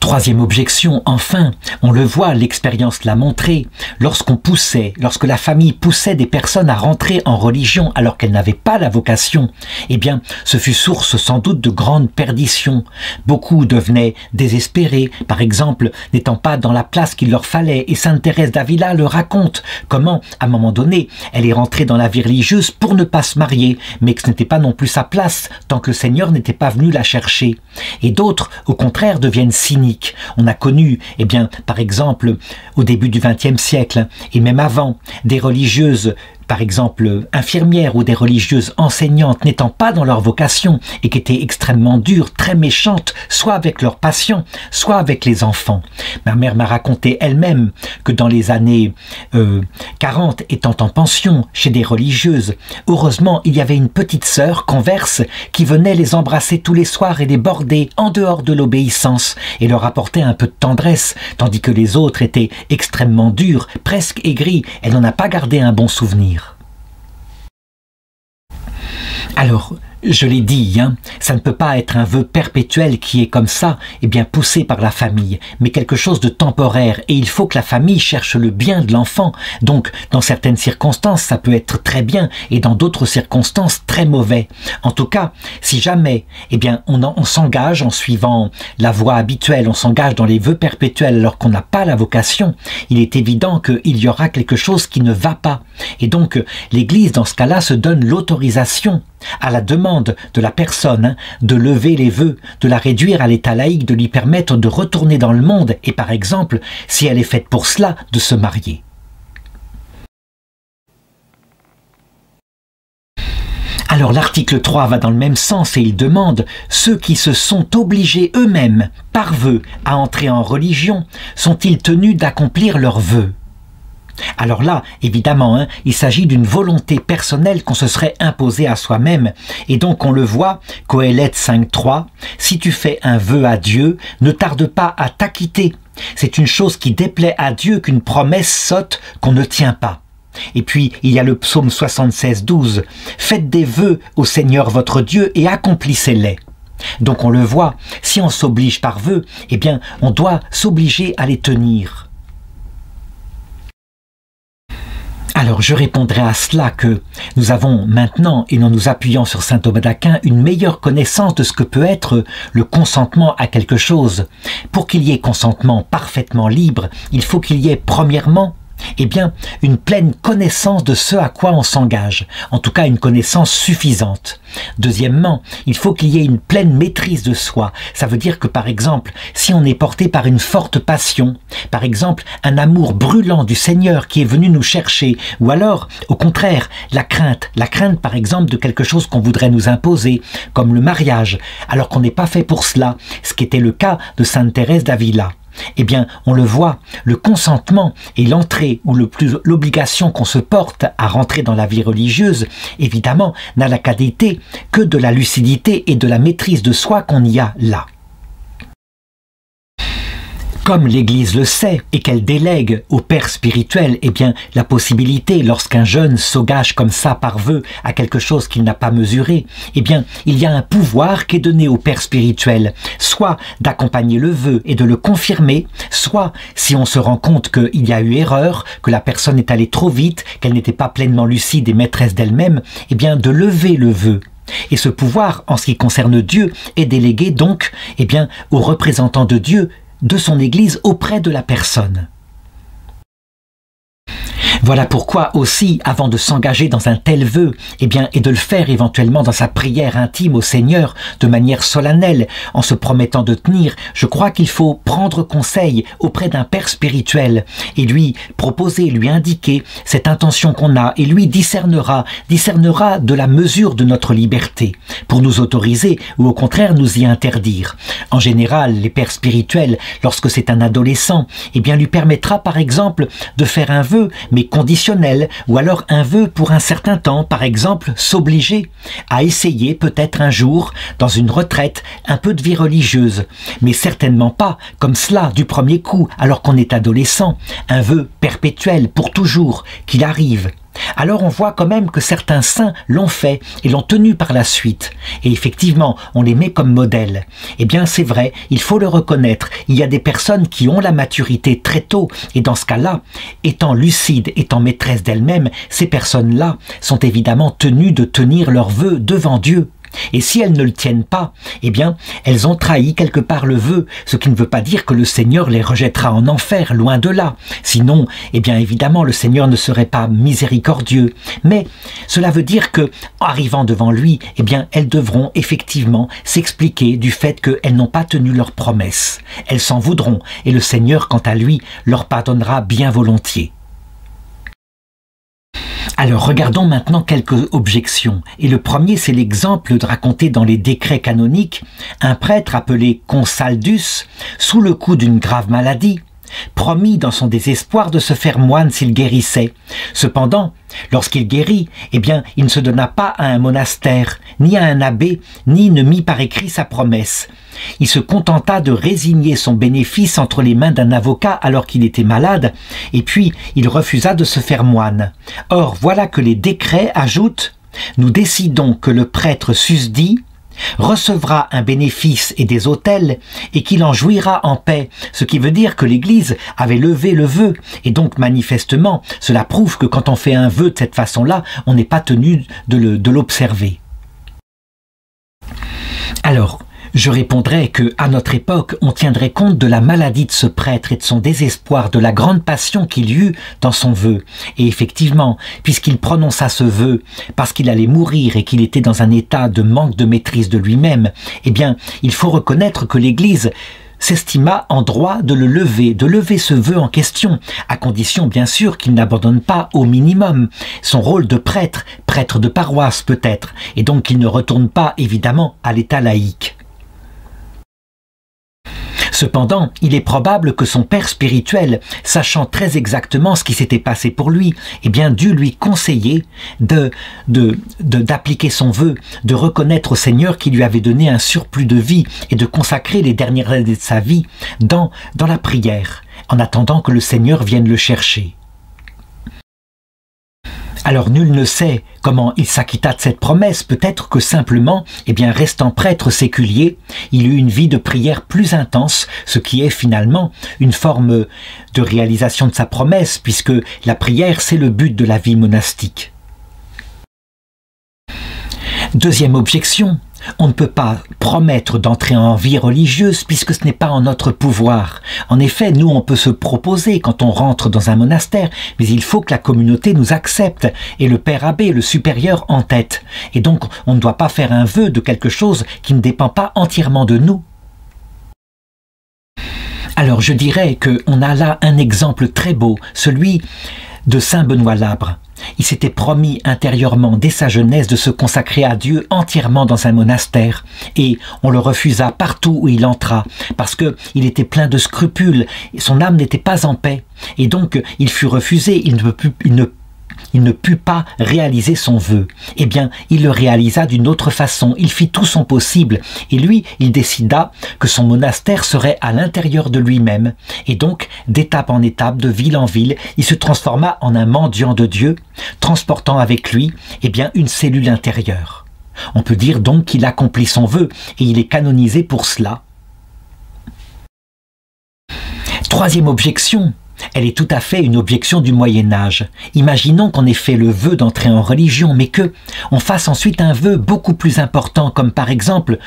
Troisième objection, enfin, on le voit, l'expérience l'a montré, lorsque la famille poussait des personnes à rentrer en religion alors qu'elles n'avaient pas la vocation, eh bien, ce fut source sans doute de grande perdition. Beaucoup devenaient désespérés, par exemple, n'étant pas dans la place qu'il leur fallait, et sainte Thérèse d'Avila le raconte, comment, à un moment donné, elle est rentrée dans la vie religieuse pour ne pas se marier, mais que ce n'était pas non plus sa place, tant que le Seigneur n'était pas venu la chercher. Et d'autres, au contraire, deviennent cyniques. catholique. On a connu, eh bien, par exemple, au début du XXe siècle, et même avant, des religieuses, par exemple infirmières ou des religieuses enseignantes n'étant pas dans leur vocation et qui étaient extrêmement dures, très méchantes, soit avec leurs patients, soit avec les enfants. Ma mère m'a raconté elle-même que dans les années 40, étant en pension chez des religieuses, heureusement il y avait une petite sœur converse qui venait les embrasser tous les soirs et les border en dehors de l'obéissance et leur apporter un peu de tendresse, tandis que les autres étaient extrêmement dures, presque aigries. Elle n'en a pas gardé un bon souvenir. Alors, je l'ai dit, ça ne peut pas être un vœu perpétuel qui est comme ça, eh bien poussé par la famille, mais quelque chose de temporaire, et il faut que la famille cherche le bien de l'enfant. Donc, dans certaines circonstances, ça peut être très bien, et dans d'autres circonstances, très mauvais. En tout cas, si jamais, eh bien, on s'engage en suivant la voie habituelle, on s'engage dans les vœux perpétuels alors qu'on n'a pas la vocation, il est évident qu'il y aura quelque chose qui ne va pas. Et donc, l'Église, dans ce cas-là, se donne l'autorisation à la demande de la personne de lever les vœux, de la réduire à l'état laïque, de lui permettre de retourner dans le monde et par exemple, si elle est faite pour cela, de se marier. Alors l'article 3 va dans le même sens et il demande « Ceux qui se sont obligés eux-mêmes, par vœu, à entrer en religion, sont-ils tenus d'accomplir leurs vœux ?» Alors là, évidemment, il s'agit d'une volonté personnelle qu'on se serait imposée à soi-même. Et donc on le voit, Qoéleth 5.3, « Si tu fais un vœu à Dieu, ne tarde pas à t'acquitter. C'est une chose qui déplaît à Dieu qu'une promesse sotte qu'on ne tient pas. » Et puis, il y a le psaume 76.12, « Faites des vœux au Seigneur votre Dieu et accomplissez-les. » Donc on le voit, si on s'oblige par vœu, eh bien, on doit s'obliger à les tenir. Alors je répondrai à cela que nous avons maintenant, et en nous appuyant sur saint Thomas d'Aquin, une meilleure connaissance de ce que peut être le consentement à quelque chose. Pour qu'il y ait consentement parfaitement libre, il faut qu'il y ait premièrement, eh bien, une pleine connaissance de ce à quoi on s'engage, en tout cas une connaissance suffisante. Deuxièmement, il faut qu'il y ait une pleine maîtrise de soi. Ça veut dire que par exemple, si on est porté par une forte passion, par exemple un amour brûlant du Seigneur qui est venu nous chercher, ou alors, au contraire, la crainte par exemple de quelque chose qu'on voudrait nous imposer, comme le mariage, alors qu'on n'est pas fait pour cela, ce qui était le cas de sainte Thérèse d'Avila. Eh bien, on le voit, le consentement et l'entrée ou l'obligation qu'on se porte à rentrer dans la vie religieuse, évidemment, n'a la qualité que de la lucidité et de la maîtrise de soi qu'on y a là. Comme l'Église le sait et qu'elle délègue au père spirituel, eh bien, la possibilité, lorsqu'un jeune s'engage comme ça par vœu à quelque chose qu'il n'a pas mesuré, eh bien, il y a un pouvoir qui est donné au père spirituel, soit d'accompagner le vœu et de le confirmer, soit, si on se rend compte qu'il y a eu erreur, que la personne est allée trop vite, qu'elle n'était pas pleinement lucide et maîtresse d'elle-même, eh bien, de lever le vœu. Et ce pouvoir, en ce qui concerne Dieu, est délégué donc, eh bien, aux représentants de Dieu, de son Église auprès de la personne. Voilà pourquoi aussi, avant de s'engager dans un tel vœu, eh bien, et de le faire éventuellement dans sa prière intime au Seigneur, de manière solennelle, en se promettant de tenir, je crois qu'il faut prendre conseil auprès d'un père spirituel et lui proposer, lui indiquer cette intention qu'on a et lui discernera de la mesure de notre liberté pour nous autoriser ou au contraire nous y interdire. En général, les pères spirituels, lorsque c'est un adolescent, eh bien, lui permettra par exemple de faire un vœu, mais conditionnel, ou alors un vœu pour un certain temps, par exemple s'obliger à essayer peut-être un jour, dans une retraite, un peu de vie religieuse, mais certainement pas comme cela du premier coup, alors qu'on est adolescent, un vœu perpétuel pour toujours, qu'il arrive. Alors on voit quand même que certains saints l'ont fait et l'ont tenu par la suite. Et effectivement, on les met comme modèle. Eh bien c'est vrai, il faut le reconnaître. Il y a des personnes qui ont la maturité très tôt. Et dans ce cas-là, étant lucides, étant maîtresses d'elles-mêmes, ces personnes-là sont évidemment tenues de tenir leurs vœux devant Dieu. Et si elles ne le tiennent pas, eh bien, elles ont trahi quelque part le vœu, ce qui ne veut pas dire que le Seigneur les rejettera en enfer, loin de là. Sinon, eh bien, évidemment, le Seigneur ne serait pas miséricordieux. Mais cela veut dire que, en arrivant devant lui, eh bien, elles devront effectivement s'expliquer du fait qu'elles n'ont pas tenu leurs promesses. Elles s'en voudront, et le Seigneur, quant à lui, leur pardonnera bien volontiers. Alors regardons maintenant quelques objections. Et le premier, c'est l'exemple raconté dans les décrets canoniques. Un prêtre appelé Consaldus, sous le coup d'une grave maladie, promit dans son désespoir de se faire moine s'il guérissait. Cependant, lorsqu'il guérit, eh bien, il ne se donna pas à un monastère, ni à un abbé, ni ne mit par écrit sa promesse. Il se contenta de résigner son bénéfice entre les mains d'un avocat alors qu'il était malade, et puis il refusa de se faire moine. Or, voilà que les décrets ajoutent « Nous décidons que le prêtre susdit recevra un bénéfice et des autels, et qu'il en jouira en paix », ce qui veut dire que l'Église avait levé le vœu, et donc manifestement, cela prouve que quand on fait un vœu de cette façon-là, on n'est pas tenu de l'observer. Alors, je répondrai que, à notre époque, on tiendrait compte de la maladie de ce prêtre et de son désespoir, de la grande passion qu'il eut dans son vœu. Et effectivement, puisqu'il prononça ce vœu parce qu'il allait mourir et qu'il était dans un état de manque de maîtrise de lui-même, eh bien, il faut reconnaître que l'Église s'estima en droit de le lever, de lever ce vœu en question, à condition bien sûr qu'il n'abandonne pas au minimum son rôle de prêtre, prêtre de paroisse peut-être, et donc qu'il ne retourne pas évidemment à l'état laïque. Cependant, il est probable que son père spirituel, sachant très exactement ce qui s'était passé pour lui, eh bien, dut lui conseiller d'appliquer son vœu, de reconnaître au Seigneur qui lui avait donné un surplus de vie et de consacrer les dernières années de sa vie dans la prière, en attendant que le Seigneur vienne le chercher. Alors nul ne sait comment il s'acquitta de cette promesse, peut-être que simplement, eh bien, restant prêtre séculier, il eut une vie de prière plus intense, ce qui est finalement une forme de réalisation de sa promesse, puisque la prière, c'est le but de la vie monastique. Deuxième objection, on ne peut pas promettre d'entrer en vie religieuse puisque ce n'est pas en notre pouvoir. En effet, nous, on peut se proposer quand on rentre dans un monastère, mais il faut que la communauté nous accepte, et le père abbé, le supérieur, en tête. Et donc, on ne doit pas faire un vœu de quelque chose qui ne dépend pas entièrement de nous. Alors, je dirais qu'on a là un exemple très beau, celui de saint Benoît Labre. Il s'était promis intérieurement dès sa jeunesse de se consacrer à Dieu entièrement dans un monastère, et on le refusa partout où il entra, parce qu'il était plein de scrupules, son âme n'était pas en paix, et donc il fut refusé, il ne put pas réaliser son vœu. Eh bien, il le réalisa d'une autre façon, il fit tout son possible, et lui, il décida que son monastère serait à l'intérieur de lui-même, et donc, d'étape en étape, de ville en ville, il se transforma en un mendiant de Dieu, transportant avec lui, eh bien, une cellule intérieure. On peut dire donc qu'il accomplit son vœu, et il est canonisé pour cela. Troisième objection. Elle est tout à fait une objection du Moyen-Âge. Imaginons qu'on ait fait le vœu d'entrer en religion, mais que on fasse ensuite un vœu beaucoup plus important, comme par exemple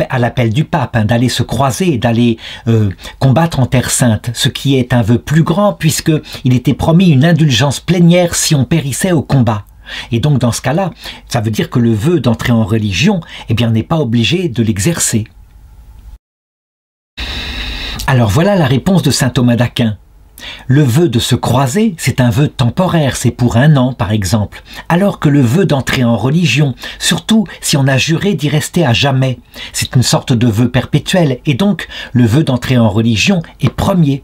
à l'appel du pape, d'aller se croiser, d'aller combattre en Terre Sainte, ce qui est un vœu plus grand puisqu'il était promis une indulgence plénière si on périssait au combat. Et donc dans ce cas-là, ça veut dire que le vœu d'entrer en religion, eh bien, n'est pas obligé de l'exercer. Alors voilà la réponse de saint Thomas d'Aquin. Le vœu de se croiser, c'est un vœu temporaire, c'est pour 1 an par exemple, alors que le vœu d'entrer en religion, surtout si on a juré d'y rester à jamais, c'est une sorte de vœu perpétuel, et donc le vœu d'entrer en religion est premier.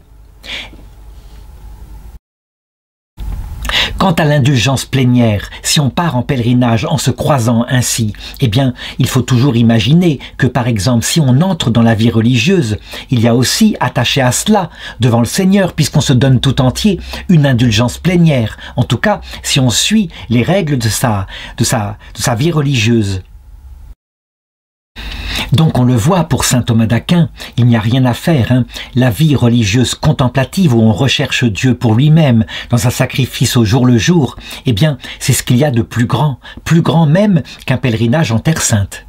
Quant à l'indulgence plénière, si on part en pèlerinage en se croisant ainsi, eh bien, il faut toujours imaginer que, par exemple, si on entre dans la vie religieuse, il y a aussi, attaché à cela, devant le Seigneur, puisqu'on se donne tout entier, une indulgence plénière. En tout cas, si on suit les règles de sa vie religieuse. Donc on le voit pour saint Thomas d'Aquin, il n'y a rien à faire. La vie religieuse contemplative où on recherche Dieu pour lui-même, dans un sacrifice au jour le jour, eh bien c'est ce qu'il y a de plus grand même qu'un pèlerinage en Terre Sainte.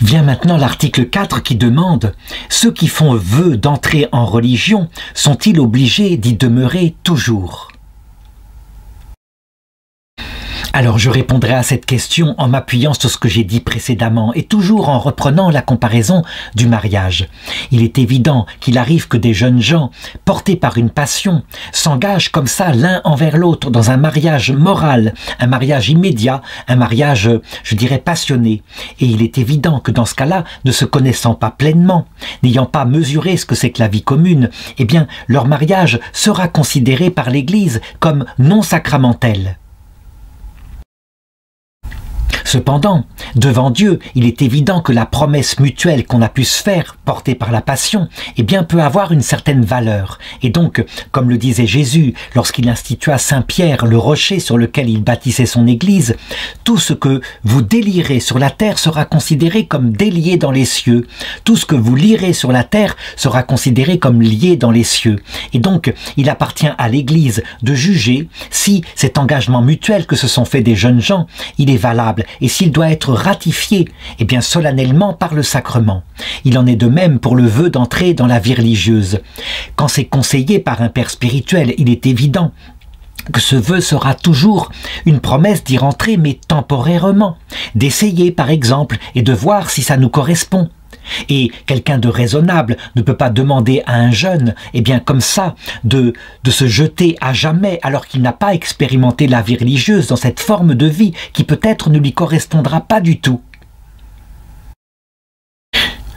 Vient maintenant l'article 4 qui demande « Ceux qui font vœu d'entrer en religion sont-ils obligés d'y demeurer toujours ?» Alors je répondrai à cette question en m'appuyant sur ce que j'ai dit précédemment et toujours en reprenant la comparaison du mariage. Il est évident qu'il arrive que des jeunes gens, portés par une passion, s'engagent comme ça l'un envers l'autre dans un mariage moral, un mariage immédiat, un mariage, je dirais, passionné. Et il est évident que dans ce cas-là, ne se connaissant pas pleinement, n'ayant pas mesuré ce que c'est que la vie commune, eh bien leur mariage sera considéré par l'Église comme non sacramentel. Cependant, devant Dieu, il est évident que la promesse mutuelle qu'on a pu se faire, portée par la passion, eh bien, peut avoir une certaine valeur. Et donc, comme le disait Jésus, lorsqu'il institua Saint Pierre, le rocher sur lequel il bâtissait son église, tout ce que vous délirez sur la terre sera considéré comme délié dans les cieux. Tout ce que vous lirez sur la terre sera considéré comme lié dans les cieux. Et donc, il appartient à l'église de juger si cet engagement mutuel que se sont faits des jeunes gens, il est valable et s'il doit être ratifié, eh bien solennellement par le sacrement. Il en est de même pour le vœu d'entrer dans la vie religieuse. Quand c'est conseillé par un père spirituel, il est évident que ce vœu sera toujours une promesse d'y rentrer, mais temporairement, d'essayer par exemple et de voir si ça nous correspond. Et quelqu'un de raisonnable ne peut pas demander à un jeune, eh bien comme ça, de se jeter à jamais alors qu'il n'a pas expérimenté la vie religieuse dans cette forme de vie qui peut-être ne lui correspondra pas du tout.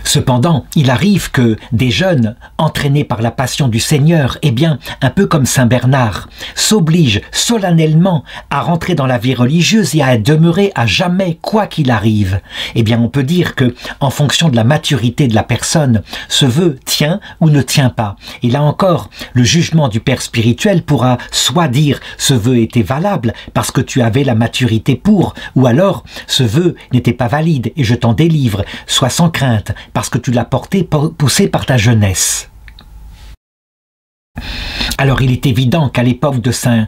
Cependant, il arrive que des jeunes, entraînés par la passion du Seigneur, eh bien, un peu comme Saint Bernard, s'obligent solennellement à rentrer dans la vie religieuse et à demeurer à jamais quoi qu'il arrive. Eh bien, on peut dire que, en fonction de la maturité de la personne, ce vœu tient ou ne tient pas. Et là encore, le jugement du père spirituel pourra soit dire ce vœu était valable parce que tu avais la maturité pour, ou alors ce vœu n'était pas valide et je t'en délivre, soit sans crainte, parce que tu l'as poussé par ta jeunesse. Alors il est évident qu'à l'époque de Saint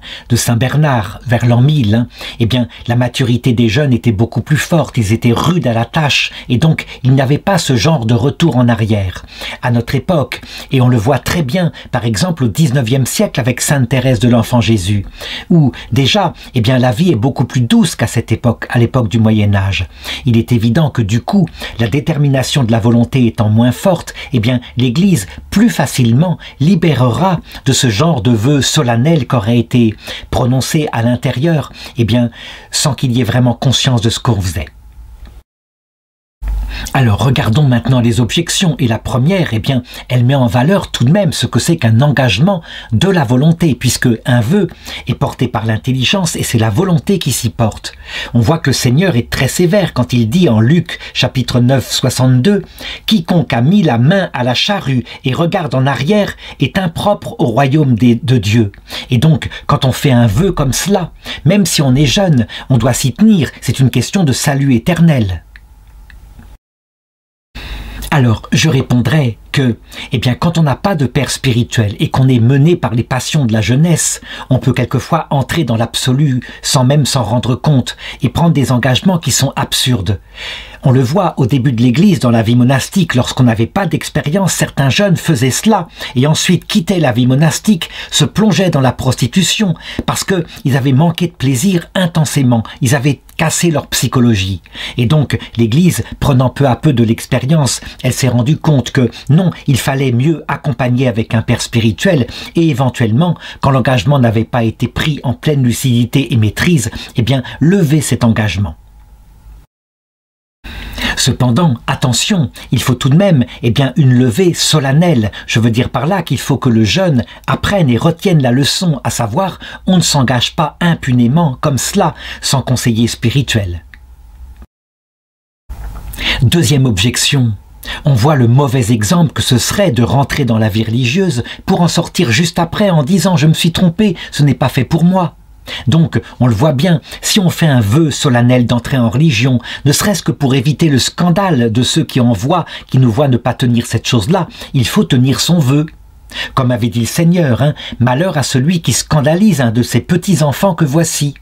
Bernard, vers l'an 1000, eh bien, la maturité des jeunes était beaucoup plus forte, ils étaient rudes à la tâche, et donc il n'y avait pas ce genre de retour en arrière. À notre époque, et on le voit très bien, par exemple au XIXe siècle avec Sainte Thérèse de l'Enfant Jésus, où déjà, eh bien, la vie est beaucoup plus douce qu'à cette époque, à l'époque du Moyen-Âge. Il est évident que du coup, la détermination de la volonté étant moins forte, eh bien, l'Église plus facilement libérera de ce genre de vœux solennels qui auraient été prononcés à l'intérieur, eh bien, sans qu'il y ait vraiment conscience de ce qu'on faisait. Alors, regardons maintenant les objections. Et la première, eh bien, elle met en valeur tout de même ce que c'est qu'un engagement de la volonté, puisque un vœu est porté par l'intelligence et c'est la volonté qui s'y porte. On voit que le Seigneur est très sévère quand il dit en Luc, chapitre 9, 62, « Quiconque a mis la main à la charrue et regarde en arrière est impropre au royaume de Dieu. » Et donc, quand on fait un vœu comme cela, même si on est jeune, on doit s'y tenir, c'est une question de salut éternel. Alors, je répondrai que, eh bien, quand on n'a pas de père spirituel et qu'on est mené par les passions de la jeunesse, on peut quelquefois entrer dans l'absolu sans même s'en rendre compte et prendre des engagements qui sont absurdes. On le voit au début de l'Église, dans la vie monastique, lorsqu'on n'avait pas d'expérience, certains jeunes faisaient cela et ensuite quittaient la vie monastique, se plongeaient dans la prostitution parce qu'ils avaient manqué de plaisir intensément, ils avaient cassé leur psychologie. Et donc, l'Église, prenant peu à peu de l'expérience, elle s'est rendue compte que non, il fallait mieux accompagner avec un père spirituel et éventuellement, quand l'engagement n'avait pas été pris en pleine lucidité et maîtrise, eh bien, lever cet engagement. Cependant, attention, il faut tout de même une levée solennelle. Je veux dire par là qu'il faut que le jeune apprenne et retienne la leçon, à savoir, on ne s'engage pas impunément comme cela, sans conseiller spirituel. Deuxième objection. On voit le mauvais exemple que ce serait de rentrer dans la vie religieuse pour en sortir juste après en disant « je me suis trompé, ce n'est pas fait pour moi ». Donc, on le voit bien, si on fait un vœu solennel d'entrer en religion, ne serait-ce que pour éviter le scandale de ceux qui nous voient ne pas tenir cette chose-là, il faut tenir son vœu. Comme avait dit le Seigneur, malheur à celui qui scandalise un de ces petits enfants que voici.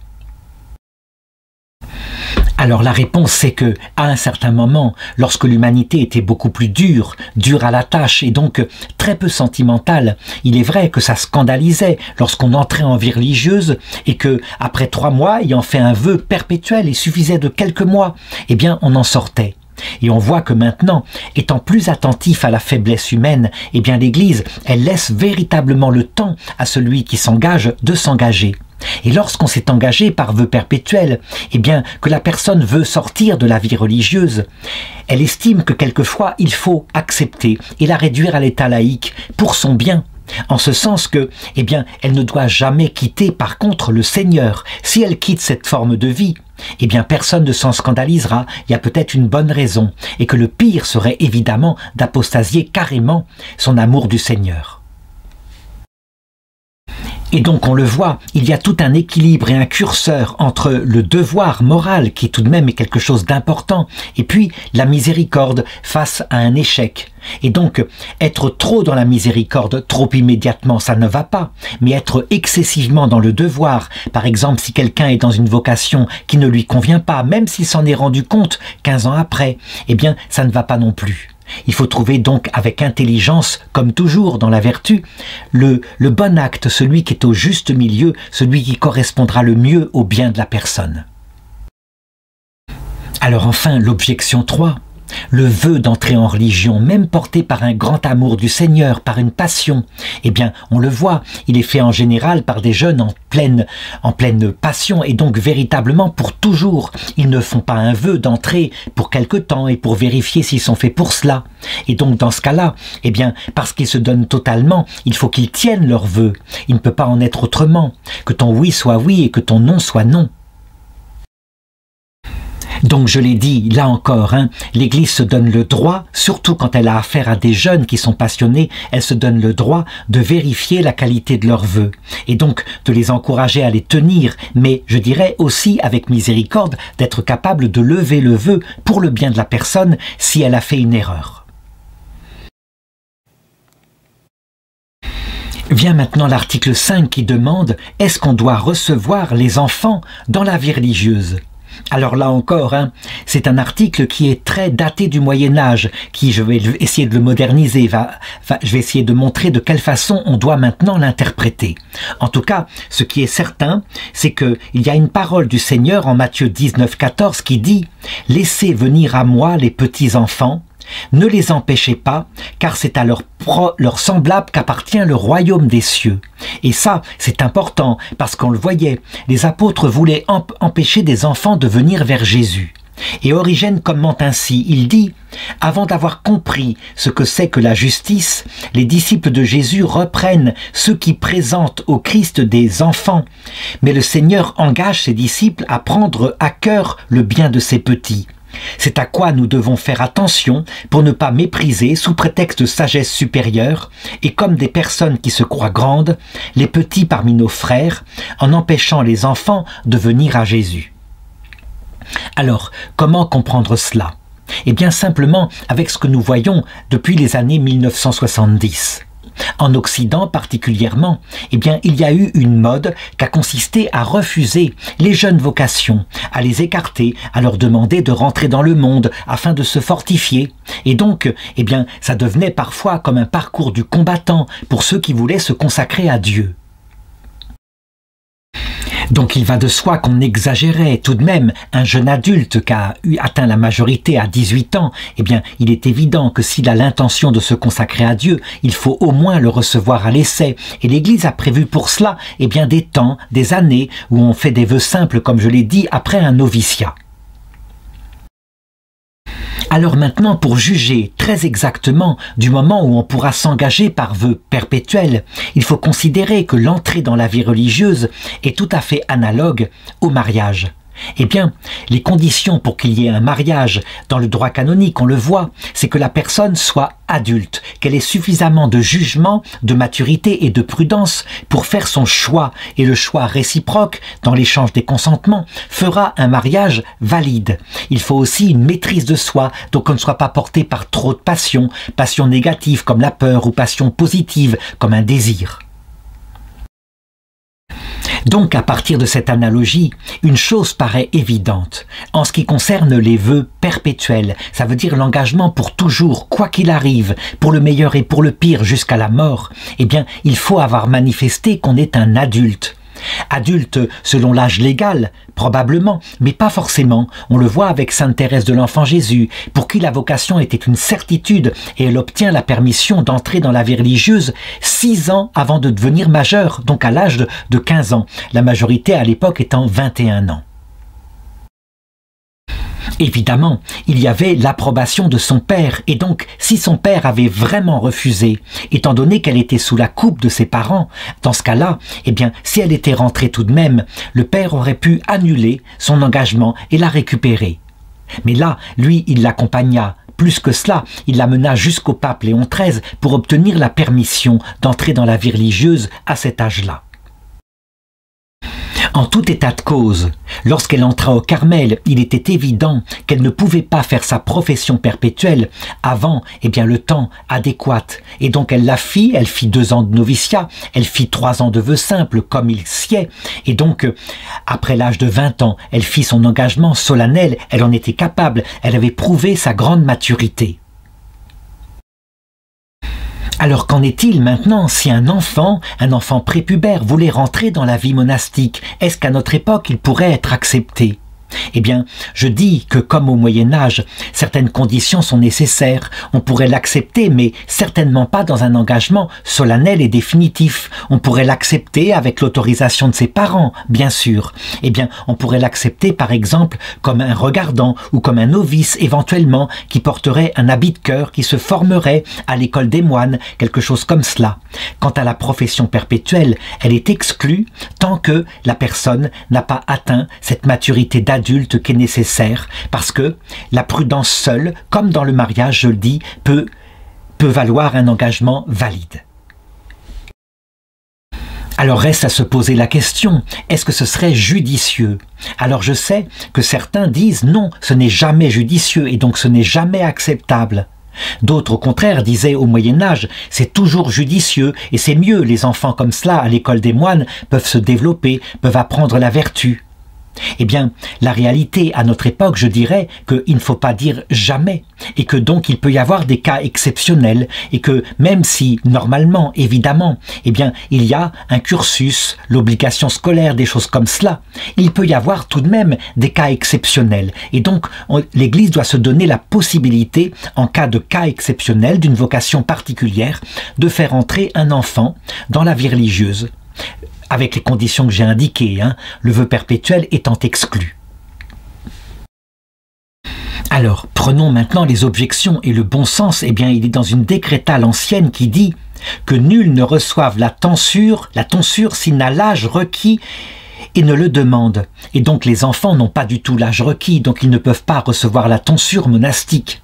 Alors la réponse, c'est que, à un certain moment, lorsque l'humanité était beaucoup plus dure à la tâche et donc très peu sentimentale, il est vrai que ça scandalisait lorsqu'on entrait en vie religieuse et que, après 3 mois, ayant fait un vœu perpétuel, il suffisait de quelques mois, eh bien on en sortait. Et on voit que maintenant, étant plus attentif à la faiblesse humaine, eh bien l'Église, elle laisse véritablement le temps à celui qui s'engage de s'engager. Et lorsqu'on s'est engagé par vœu perpétuel, eh bien que la personne veut sortir de la vie religieuse, elle estime que quelquefois il faut accepter et la réduire à l'état laïque pour son bien. En ce sens que, eh bien, elle ne doit jamais quitter par contre le Seigneur. Si elle quitte cette forme de vie, eh bien personne ne s'en scandalisera, il y a peut-être une bonne raison, et que le pire serait évidemment d'apostasier carrément son amour du Seigneur. Et donc on le voit, il y a tout un équilibre et un curseur entre le devoir moral, qui tout de même est quelque chose d'important, et puis la miséricorde face à un échec. Et donc, être trop dans la miséricorde, trop immédiatement, ça ne va pas. Mais être excessivement dans le devoir, par exemple si quelqu'un est dans une vocation qui ne lui convient pas, même s'il s'en est rendu compte 15 ans après, eh bien ça ne va pas non plus. Il faut trouver donc avec intelligence, comme toujours dans la vertu, le bon acte, celui qui est au juste milieu, celui qui correspondra le mieux au bien de la personne. Alors enfin, l'objection 3. Le vœu d'entrer en religion, même porté par un grand amour du Seigneur, par une passion, eh bien, on le voit, il est fait en général par des jeunes en pleine passion, et donc véritablement pour toujours. Ils ne font pas un vœu d'entrer pour quelque temps et pour vérifier s'ils sont faits pour cela. Et donc, dans ce cas-là, eh bien, parce qu'ils se donnent totalement, il faut qu'ils tiennent leur vœu. Il ne peut pas en être autrement. Que ton oui soit oui et que ton non soit non. Donc je l'ai dit, là encore, l'Église se donne le droit, surtout quand elle a affaire à des jeunes qui sont passionnés, elle se donne le droit de vérifier la qualité de leurs vœux, et donc de les encourager à les tenir, mais je dirais aussi avec miséricorde d'être capable de lever le vœu pour le bien de la personne si elle a fait une erreur. Vient maintenant l'article 5 qui demande « Est-ce qu'on doit recevoir les enfants dans la vie religieuse ?» Alors là encore, c'est un article qui est très daté du Moyen-Âge, qui, je vais essayer de le moderniser, je vais essayer de montrer de quelle façon on doit maintenant l'interpréter. En tout cas, ce qui est certain, c'est qu'il y a une parole du Seigneur en Matthieu 19, 14 qui dit « Laissez venir à moi les petits enfants, ne les empêchez pas, car c'est à leur semblable qu'appartient le royaume des cieux. » Et ça, c'est important, parce qu'on le voyait, les apôtres voulaient empêcher des enfants de venir vers Jésus. Et Origène commente ainsi, il dit « Avant d'avoir compris ce que c'est que la justice, les disciples de Jésus reprennent ceux qui présentent au Christ des enfants, mais le Seigneur engage ses disciples à prendre à cœur le bien de ses petits. » C'est à quoi nous devons faire attention pour ne pas mépriser, sous prétexte de sagesse supérieure, et comme des personnes qui se croient grandes, les petits parmi nos frères, en empêchant les enfants de venir à Jésus. Alors, comment comprendre cela? Eh bien simplement avec ce que nous voyons depuis les années 1970. En Occident particulièrement, eh bien, il y a eu une mode qui a consisté à refuser les jeunes vocations, à les écarter, à leur demander de rentrer dans le monde afin de se fortifier. Et donc, eh bien, ça devenait parfois comme un parcours du combattant pour ceux qui voulaient se consacrer à Dieu. Donc il va de soi qu'on exagérait tout de même. Un jeune adulte qui a atteint la majorité à 18 ans, eh bien il est évident que s'il a l'intention de se consacrer à Dieu, il faut au moins le recevoir à l'essai. Et l'Église a prévu pour cela eh bien, des temps, des années où on fait des vœux simples, comme je l'ai dit, après un noviciat. Alors maintenant, pour juger très exactement du moment où on pourra s'engager par vœu perpétuel, il faut considérer que l'entrée dans la vie religieuse est tout à fait analogue au mariage. Eh bien, les conditions pour qu'il y ait un mariage dans le droit canonique, on le voit, c'est que la personne soit adulte, qu'elle ait suffisamment de jugement, de maturité et de prudence pour faire son choix, et le choix réciproque dans l'échange des consentements fera un mariage valide. Il faut aussi une maîtrise de soi, donc on ne soit pas porté par trop de passion, passion négative comme la peur ou passion positive comme un désir. Donc, à partir de cette analogie, une chose paraît évidente. En ce qui concerne les vœux perpétuels, ça veut dire l'engagement pour toujours, quoi qu'il arrive, pour le meilleur et pour le pire jusqu'à la mort, eh bien, il faut avoir manifesté qu'on est un adulte. Adulte selon l'âge légal, probablement, mais pas forcément. On le voit avec Sainte Thérèse de l'Enfant Jésus, pour qui la vocation était une certitude et elle obtient la permission d'entrer dans la vie religieuse 6 ans avant de devenir majeure, donc à l'âge de 15 ans. La majorité à l'époque étant 21 ans. Évidemment, il y avait l'approbation de son père, et donc si son père avait vraiment refusé, étant donné qu'elle était sous la coupe de ses parents, dans ce cas-là, eh bien, si elle était rentrée tout de même, le père aurait pu annuler son engagement et la récupérer. Mais là, lui, il l'accompagna. Plus que cela, il la mena jusqu'au pape Léon XIII pour obtenir la permission d'entrer dans la vie religieuse à cet âge-là. En tout état de cause, lorsqu'elle entra au Carmel, il était évident qu'elle ne pouvait pas faire sa profession perpétuelle avant le temps adéquat. Et donc elle fit 2 ans de noviciat, elle fit 3 ans de vœux simples comme il sied. Et donc, après l'âge de 20 ans, elle fit son engagement solennel, elle en était capable, elle avait prouvé sa grande maturité. Alors qu'en est-il maintenant si un enfant prépubère voulait rentrer dans la vie monastique? Est-ce qu'à notre époque il pourrait être accepté? Eh bien, je dis que comme au Moyen-Âge, certaines conditions sont nécessaires. On pourrait l'accepter, mais certainement pas dans un engagement solennel et définitif. On pourrait l'accepter avec l'autorisation de ses parents, bien sûr. Eh bien, on pourrait l'accepter par exemple comme un regardant ou comme un novice éventuellement qui porterait un habit de cœur qui se formerait à l'école des moines, quelque chose comme cela. Quant à la profession perpétuelle, elle est exclue tant que la personne n'a pas atteint cette maturité d'adulte qui est nécessaire, parce que la prudence seule, comme dans le mariage, je le dis, peut valoir un engagement valide. Alors reste à se poser la question, est-ce que ce serait judicieux? Alors je sais que certains disent non, ce n'est jamais judicieux et donc ce n'est jamais acceptable. D'autres au contraire disaient au Moyen-Âge, c'est toujours judicieux et c'est mieux, les enfants comme cela à l'école des moines peuvent se développer, peuvent apprendre la vertu. Eh bien, la réalité, à notre époque, je dirais qu'il ne faut pas dire jamais, et que donc il peut y avoir des cas exceptionnels, et que même si, normalement, évidemment, eh bien, il y a un cursus, l'obligation scolaire, des choses comme cela, il peut y avoir tout de même des cas exceptionnels. Et donc, l'Église doit se donner la possibilité, en cas de cas exceptionnel, d'une vocation particulière, de faire entrer un enfant dans la vie religieuse, avec les conditions que j'ai indiquées, le vœu perpétuel étant exclu. Alors, prenons maintenant les objections et le bon sens. Eh bien, il est dans une décrétale ancienne qui dit que nul ne reçoive la tonsure s'il n'a l'âge requis et ne le demande. Et donc les enfants n'ont pas du tout l'âge requis, donc ils ne peuvent pas recevoir la tonsure monastique.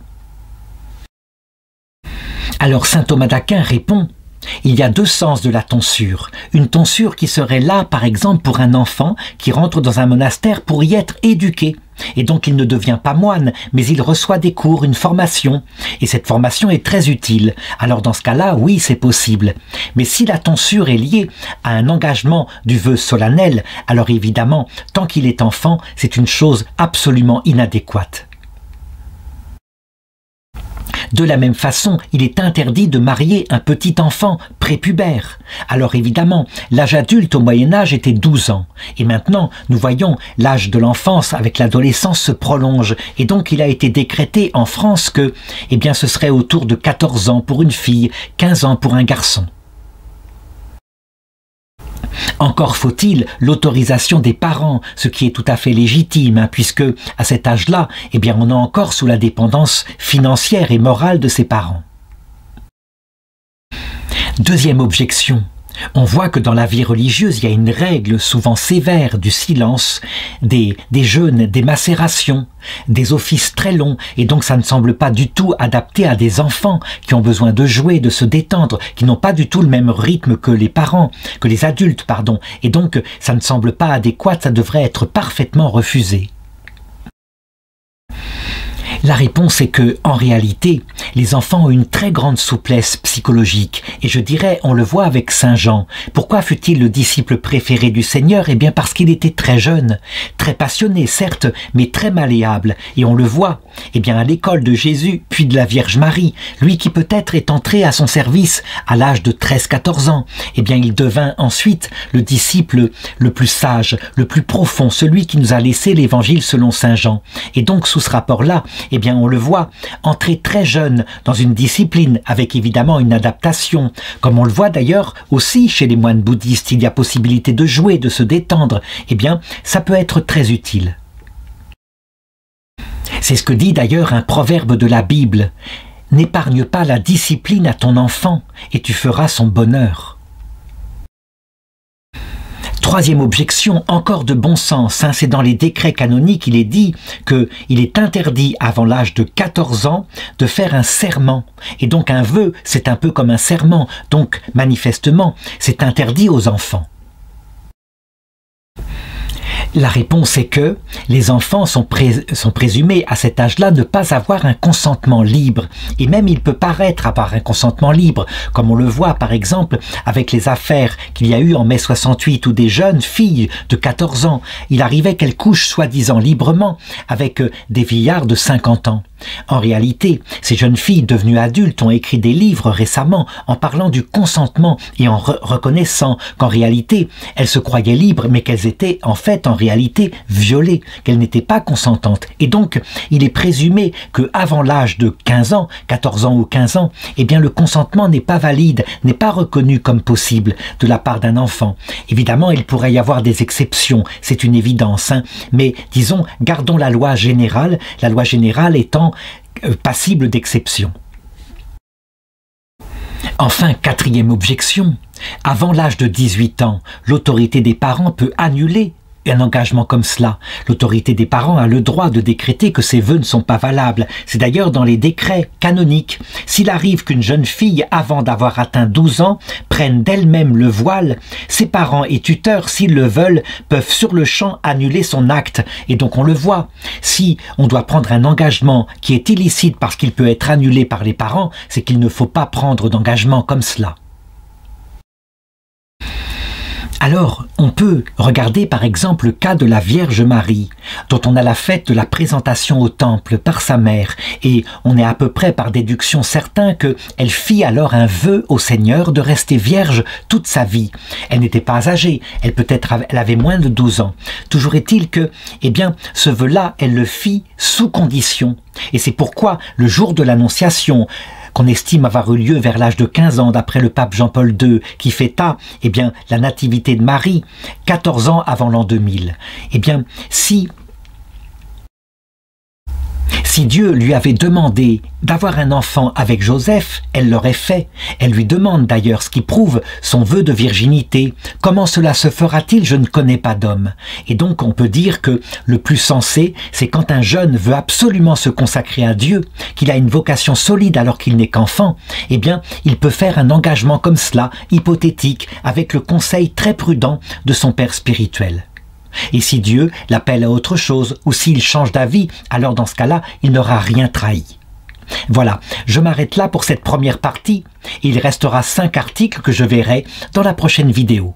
Alors saint Thomas d'Aquin répond: il y a 2 sens de la tonsure. Une tonsure qui serait là, par exemple, pour un enfant qui rentre dans un monastère pour y être éduqué. Et donc il ne devient pas moine, mais il reçoit des cours, une formation. Et cette formation est très utile. Alors dans ce cas-là, oui, c'est possible. Mais si la tonsure est liée à un engagement du vœu solennel, alors évidemment, tant qu'il est enfant, c'est une chose absolument inadéquate. De la même façon, il est interdit de marier un petit enfant prépubère. Alors évidemment, l'âge adulte au Moyen-Âge était 12 ans. Et maintenant, nous voyons, l'âge de l'enfance avec l'adolescence se prolonge. Et donc il a été décrété en France que, eh bien, ce serait autour de 14 ans pour une fille, 15 ans pour un garçon. Encore faut-il l'autorisation des parents, ce qui est tout à fait légitime, puisque à cet âge-là, eh bien, on est encore sous la dépendance financière et morale de ses parents. Deuxième objection. On voit que dans la vie religieuse, il y a une règle souvent sévère du silence, des jeûnes, des macérations, des offices très longs, et donc ça ne semble pas du tout adapté à des enfants qui ont besoin de jouer, de se détendre, qui n'ont pas du tout le même rythme que les parents, que les adultes, pardon, et donc ça ne semble pas adéquat, ça devrait être parfaitement refusé. La réponse est que, en réalité, les enfants ont une très grande souplesse psychologique. Et je dirais, on le voit avec Saint Jean. Pourquoi fut-il le disciple préféré du Seigneur? Eh bien parce qu'il était très jeune, très passionné, certes, mais très malléable. Et on le voit, eh bien à l'école de Jésus, puis de la Vierge Marie. Lui qui peut-être est entré à son service à l'âge de 13-14 ans. Eh bien il devint ensuite le disciple le plus sage, le plus profond, celui qui nous a laissé l'évangile selon Saint Jean. Et donc sous ce rapport-là, eh bien on le voit, entrer très jeune dans une discipline avec évidemment une adaptation, comme on le voit d'ailleurs aussi chez les moines bouddhistes, il y a possibilité de jouer, de se détendre, eh bien ça peut être très utile. C'est ce que dit d'ailleurs un proverbe de la Bible, « N'épargne pas la discipline à ton enfant et tu feras son bonheur ». Troisième objection, encore de bon sens, c'est dans les décrets canoniques, il est dit qu'il est interdit avant l'âge de 14 ans de faire un serment. Et donc un vœu, c'est un peu comme un serment, donc manifestement, c'est interdit aux enfants. La réponse est que les enfants sont présumés à cet âge-là ne pas avoir un consentement libre. Et même il peut paraître avoir un consentement libre, comme on le voit par exemple avec les affaires qu'il y a eu en mai 68 où des jeunes filles de 14 ans, il arrivait qu'elles couchent soi-disant librement avec des vieillards de 50 ans. En réalité, ces jeunes filles devenues adultes ont écrit des livres récemment en parlant du consentement et en reconnaissant qu'en réalité, elles se croyaient libres mais qu'elles étaient en fait en réalité violées, qu'elles n'étaient pas consentantes. Et donc, il est présumé qu'avant l'âge de 15 ans, 14 ans ou 15 ans, eh bien le consentement n'est pas valide, n'est pas reconnu comme possible de la part d'un enfant. Évidemment, il pourrait y avoir des exceptions, c'est une évidence, mais disons, gardons la loi générale étant passible d'exception. Enfin, quatrième objection, avant l'âge de 18 ans, l'autorité des parents peut annuler un engagement comme cela. L'autorité des parents a le droit de décréter que ces vœux ne sont pas valables. C'est d'ailleurs dans les décrets canoniques. S'il arrive qu'une jeune fille, avant d'avoir atteint 12 ans, prenne d'elle-même le voile, ses parents et tuteurs, s'ils le veulent, peuvent sur le champ annuler son acte. Et donc on le voit. Si on doit prendre un engagement qui est illicite parce qu'il peut être annulé par les parents, c'est qu'il ne faut pas prendre d'engagement comme cela. Alors, on peut regarder par exemple le cas de la Vierge Marie, dont on a la fête de la présentation au temple par sa mère, et on est à peu près par déduction certain qu'elle fit alors un vœu au Seigneur de rester vierge toute sa vie. Elle n'était pas âgée, elle avait moins de 12 ans. Toujours est-il que, eh bien, ce vœu-là, elle le fit sous condition. Et c'est pourquoi, le jour de l'Annonciation, qu'on estime avoir eu lieu vers l'âge de 15 ans d'après le pape Jean-Paul II, qui fêta eh bien, la nativité de Marie 14 ans avant l'an 2000. Eh bien, si Dieu lui avait demandé d'avoir un enfant avec Joseph, elle l'aurait fait. Elle lui demande d'ailleurs ce qui prouve son vœu de virginité. Comment cela se fera-t-il? Je ne connais pas d'homme. Et donc on peut dire que le plus sensé, c'est quand un jeune veut absolument se consacrer à Dieu, qu'il a une vocation solide alors qu'il n'est qu'enfant, eh bien il peut faire un engagement comme cela, hypothétique, avec le conseil très prudent de son père spirituel. Et si Dieu l'appelle à autre chose, ou s'il change d'avis, alors dans ce cas-là, il n'aura rien trahi. Voilà, je m'arrête là pour cette première partie. Il restera 5 articles que je verrai dans la prochaine vidéo.